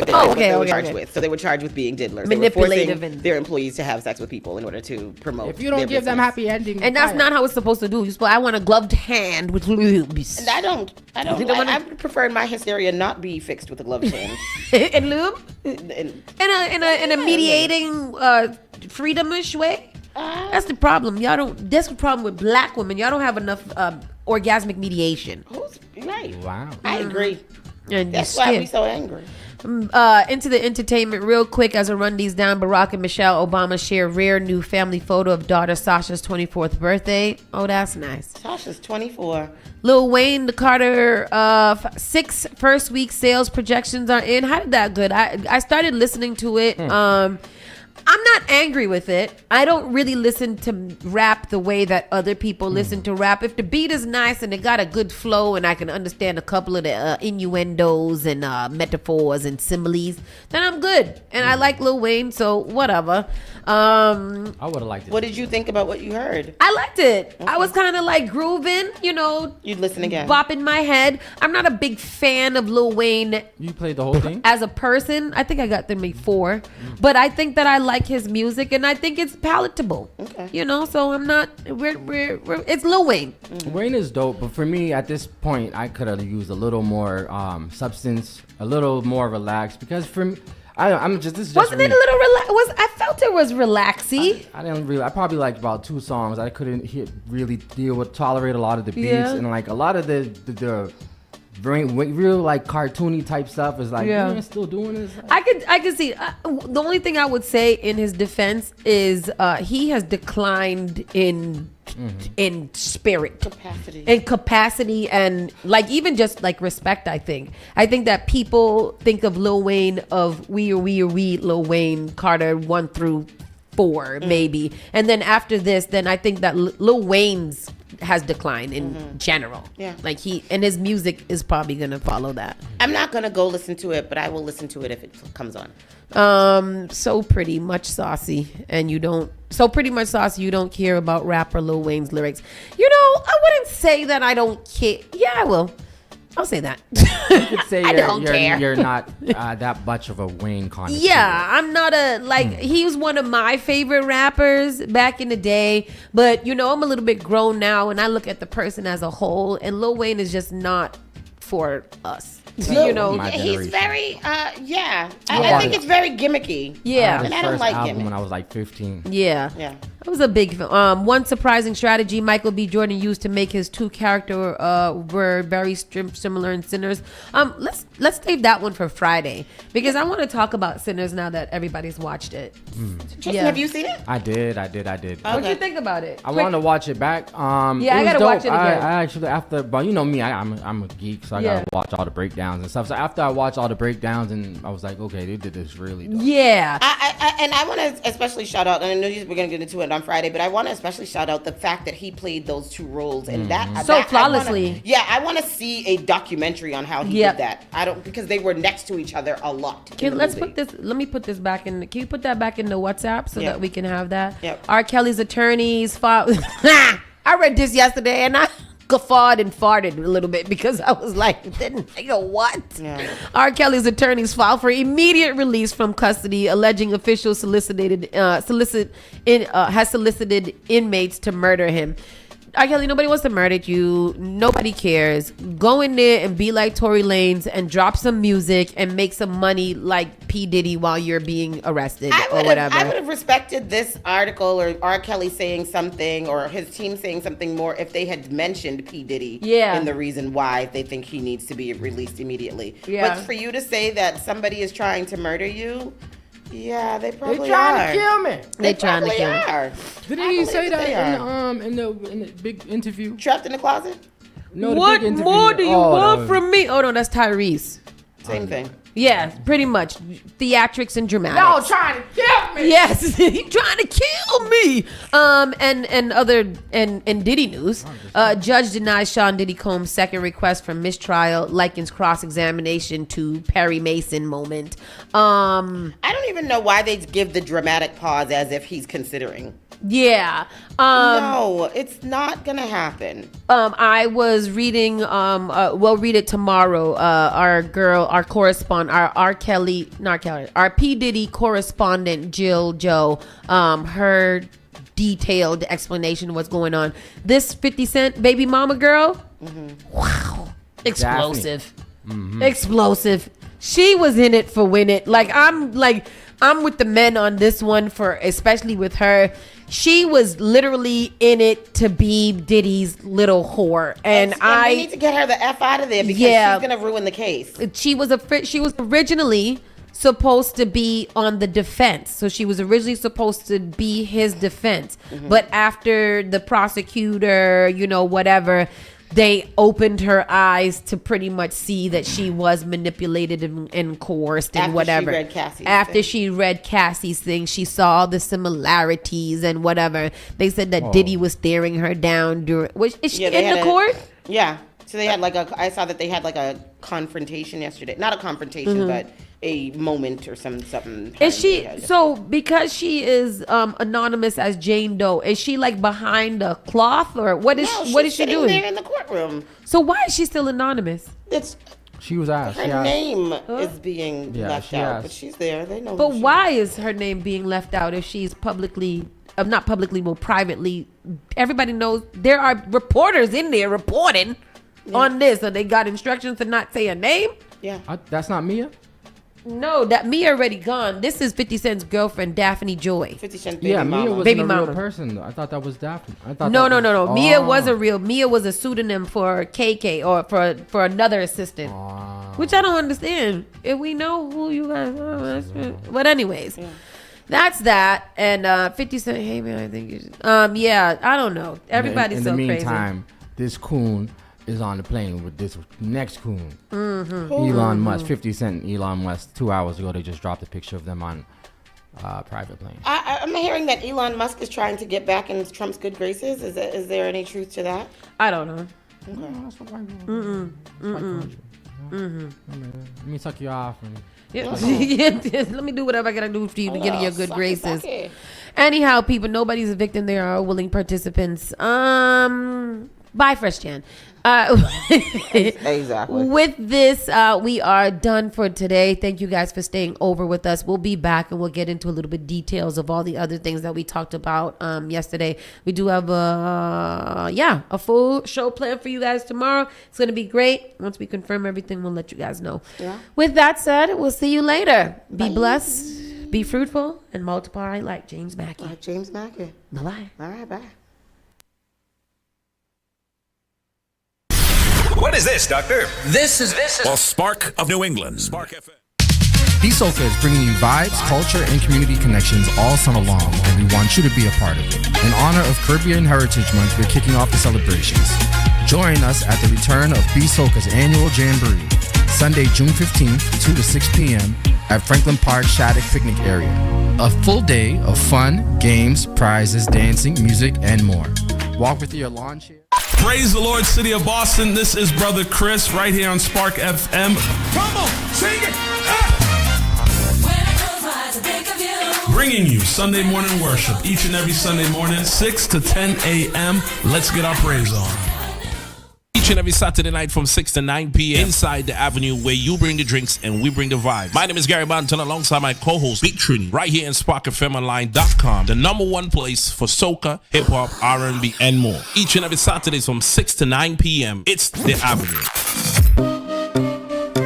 Oh, okay, So they were charged with being diddlers. Manipulative they were forcing their employees to have sex with people in order to promote. If you don't give them happy ending, and that's not how it's supposed to do. You're supposed, I want a gloved hand with lubes. And I don't. I prefer my hysteria not be fixed with a gloved hand. And lube? In a mediating, freedomish way. That's the problem. Y'all don't. That's the problem with black women. Y'all don't have enough orgasmic mediation. Right. Wow. I agree. And that's why we so angry. Into the entertainment real quick as I run these down. Barack and Michelle Obama share rare new family photo of daughter Sasha's 24th birthday. Oh, that's nice. Sasha's 24. Lil Wayne, the Carter 6 first week sales projections are in. How did that good? I started listening to it. I'm not angry with it. I don't really listen to rap the way that other people listen to rap. If the beat is nice and it got a good flow and I can understand a couple of the innuendos and metaphors and similes, then I'm good. And I like Lil Wayne, so whatever. I would have liked it. What did you think about what you heard? I liked it. Okay. I was kind of like grooving, You'd listen again. Bopping my head. I'm not a big fan of Lil Wayne. You played the whole thing? As a person, I think I got them before. But I think that I like his music and I think it's palatable. Okay. So I'm not, it's Lil Wayne. Wayne is dope, but for me at this point, I could have used a little more substance, a little more relaxed, because for me, I'm just, this is just Wasn't it a little I felt it was relaxy. I probably liked about 2 songs. I couldn't really tolerate a lot of the beats, and like a lot of the real like cartoony type stuff is like, man, still doing this. I could see. The only thing I would say in his defense is he has declined in spirit, capacity, and like even just like respect. I think that people think of Lil Wayne of we Lil Wayne Carter 1 through 4 maybe, and then after this, then I think that Lil Wayne's has declined in general. Yeah. Like his music is probably gonna follow that. I'm not gonna go listen to it, but I will listen to it if it comes on. So pretty much saucy, and you don't care about rapper Lil Wayne's lyrics. I wouldn't say that I don't care. Yeah, I will. I'll say that. You could say care. you're not that much of a Wayne connoisseur. Yeah, I'm not he was one of my favorite rappers back in the day, but I'm a little bit grown now and I look at the person as a whole, and Lil Wayne is just not for us. He's very Yeah, I think it's very gimmicky. Yeah, and I don't like album gimmicks. when I was like 15. Yeah. It was a big film. One surprising strategy Michael B. Jordan used to make his two characters were very similar in Sinners. Let's save that one for Friday because I want to talk about Sinners now that everybody's watched it. Tristan, have you seen it? I did. What'd you think about it? I wanted to watch it back. I it was gotta dope. watch it again. I actually but you know me, I'm a geek, so I gotta watch all the breakdowns and stuff. So after I watched all the breakdowns, and I was like, okay, they did this really dope. Yeah. I want to especially shout out, and I know we're going to get into it on Friday, but I want to especially shout out the fact that he played those two roles and flawlessly. I want to see a documentary on how he did that. Because they were next to each other a lot. Let me put this back in. Can you put that back in the WhatsApp so that we can have that? Yep. R. Kelly's attorneys filed. I read this yesterday and I guffawed and farted a little bit because I was like, what? Yeah. R. Kelly's attorneys filed for immediate release from custody, alleging officials has solicited inmates to murder him. R. Kelly, nobody wants to murder you. Nobody cares. Go in there and be like Tory Lanez and drop some music and make some money like P. Diddy while you're being arrested or whatever. I would have respected this article or R. Kelly saying something or his team saying something more if they had mentioned P. Diddy and the reason why they think he needs to be released immediately. Yeah. But for you to say that somebody is trying to murder you, yeah, they probably trying to kill me. They trying to kill me. Didn't he say that in the big interview? Trapped in the closet? No, what more do you want from me? Oh no, that's Tyrese. Same thing. Yeah, pretty much. Theatrics and dramatics. Y'all trying to kill me. Yes, he trying to kill me. And Diddy news. Judge denies Sean Diddy Combs' second request for mistrial, likens cross-examination to Perry Mason moment. I don't even know why they give the dramatic pause as if he's considering. Yeah. No, it's not gonna happen. I was reading, we'll read it tomorrow. Our P. Diddy correspondent, Jill Joe, her detailed explanation of what's going on. This 50 Cent baby mama girl, wow, explosive. Explosive. She was in it for win it. I'm with the men on this one for, especially with her. She was literally in it to be Diddy's little whore, and we need to get her the F out of there because she's gonna ruin the case. She was originally supposed to be on the defense, so she was originally supposed to be his defense, but after the prosecutor, whatever, they opened her eyes to pretty much see that she was manipulated and coerced and whatever. After she read Cassie's thing, she saw the similarities and whatever. They said that Diddy was staring her down during. Is she in the court? Yeah. So they had I saw that they had a confrontation yesterday. Not a confrontation, but a moment or something. Is she because she is anonymous as Jane Doe? Is she behind a cloth or what is she doing there in the courtroom? So why is she still anonymous? She was asked. Her name is being left out, but she's there. They know. But why is her name being left out if she's publicly? Not publicly, but privately. Everybody knows there are reporters in there reporting on this, so they got instructions to not say a name. Yeah, that's not Mia. No, that Mia already gone. This is 50 Cent's girlfriend, Daphne Joy. 50 Cent's baby mama. Mia wasn't a real person. I thought that was Daphne. No. Mia was Mia was a pseudonym for KK or for another assistant, which I don't understand. If we know who you guys are, but anyways. Yeah. That's that, and 50 Cent. Hey man, I think you should. I don't know. Everybody's so crazy. In the meantime, this coon is on the plane with this next coon. Elon Musk, 50 Cent and Elon Musk. 2 hours ago, they just dropped a picture of them on private plane. I'm hearing that Elon Musk is trying to get back in Trump's good graces. Is there any truth to that? I don't know. Let me suck you off. Let me do whatever I gotta do for you to get in your good graces. Anyhow, people, nobody's a victim. They are willing participants. Bye, Fresh Jan. Exactly. With this, we are done for today. Thank you guys for staying over with us. We'll be back and we'll get into a little bit details of all the other things that we talked about yesterday. We do have a full show planned for you guys tomorrow. It's going to be great. Once we confirm everything, we'll let you guys know. Yeah. With that said, we'll see you later. Be blessed, be fruitful, and multiply like James Mackey. Like James Mackey. Bye-bye. All right, bye. What is this, Doctor? This is Well, Spark of New England. Spark FM. B-Soca is bringing you vibes, culture, and community connections all summer long, and we want you to be a part of it. In honor of Caribbean Heritage Month, we're kicking off the celebrations. Join us at the return of B-Soca's annual Jamboree, Sunday, June 15th, 2 to 6 p.m. at Franklin Park Shattuck Picnic Area. A full day of fun, games, prizes, dancing, music, and more. Walk with your lawn chair. Praise the Lord, City of Boston. This is Brother Chris right here on Spark FM. Come on, sing it. Bringing you Sunday morning worship each and every Sunday morning, 6 to 10 a.m. Let's get our praise on. Each and every Saturday night from 6 to 9 p.m. inside the Avenue, where you bring the drinks and we bring the vibe. My name is Gary Banton alongside my co-host Big Trini right here in SparkFMOnline.com, the #1 place for soca, hip-hop, R&B, and more. Each and every Saturday from 6 to 9 p.m. It's the Avenue.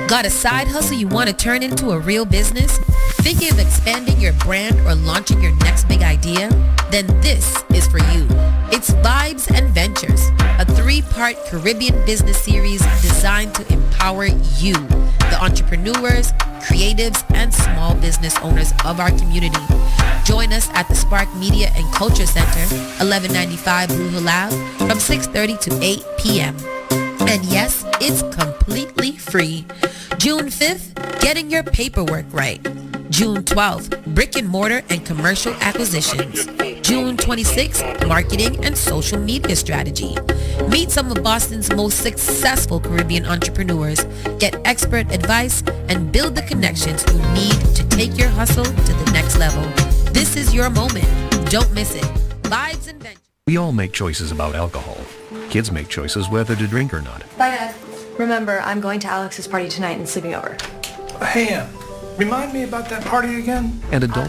Got a side hustle you want to turn into a real business? Thinking of expanding your brand or launching your next big idea? Then this is for you. It's Vibes and Ventures, a 3-part Caribbean business series designed to empower you, the entrepreneurs, creatives, and small business owners of our community. Join us at the Spark Media and Culture Center, 1195 Blue Hill Ave, from 6:30 to 8 p.m. And yes, it's completely free. June 5th, getting your paperwork right. June 12th, brick and mortar and commercial acquisitions. June 26th, marketing and social media strategy. Meet some of Boston's most successful Caribbean entrepreneurs, get expert advice, and build the connections you need to take your hustle to the next level. This is your moment. Don't miss it. Vibes and Ventures. We all make choices about alcohol. Kids make choices whether to drink or not. Bye, Dad. Remember, I'm going to Alex's party tonight and sleeping over. Hey, remind me about that party again? And adults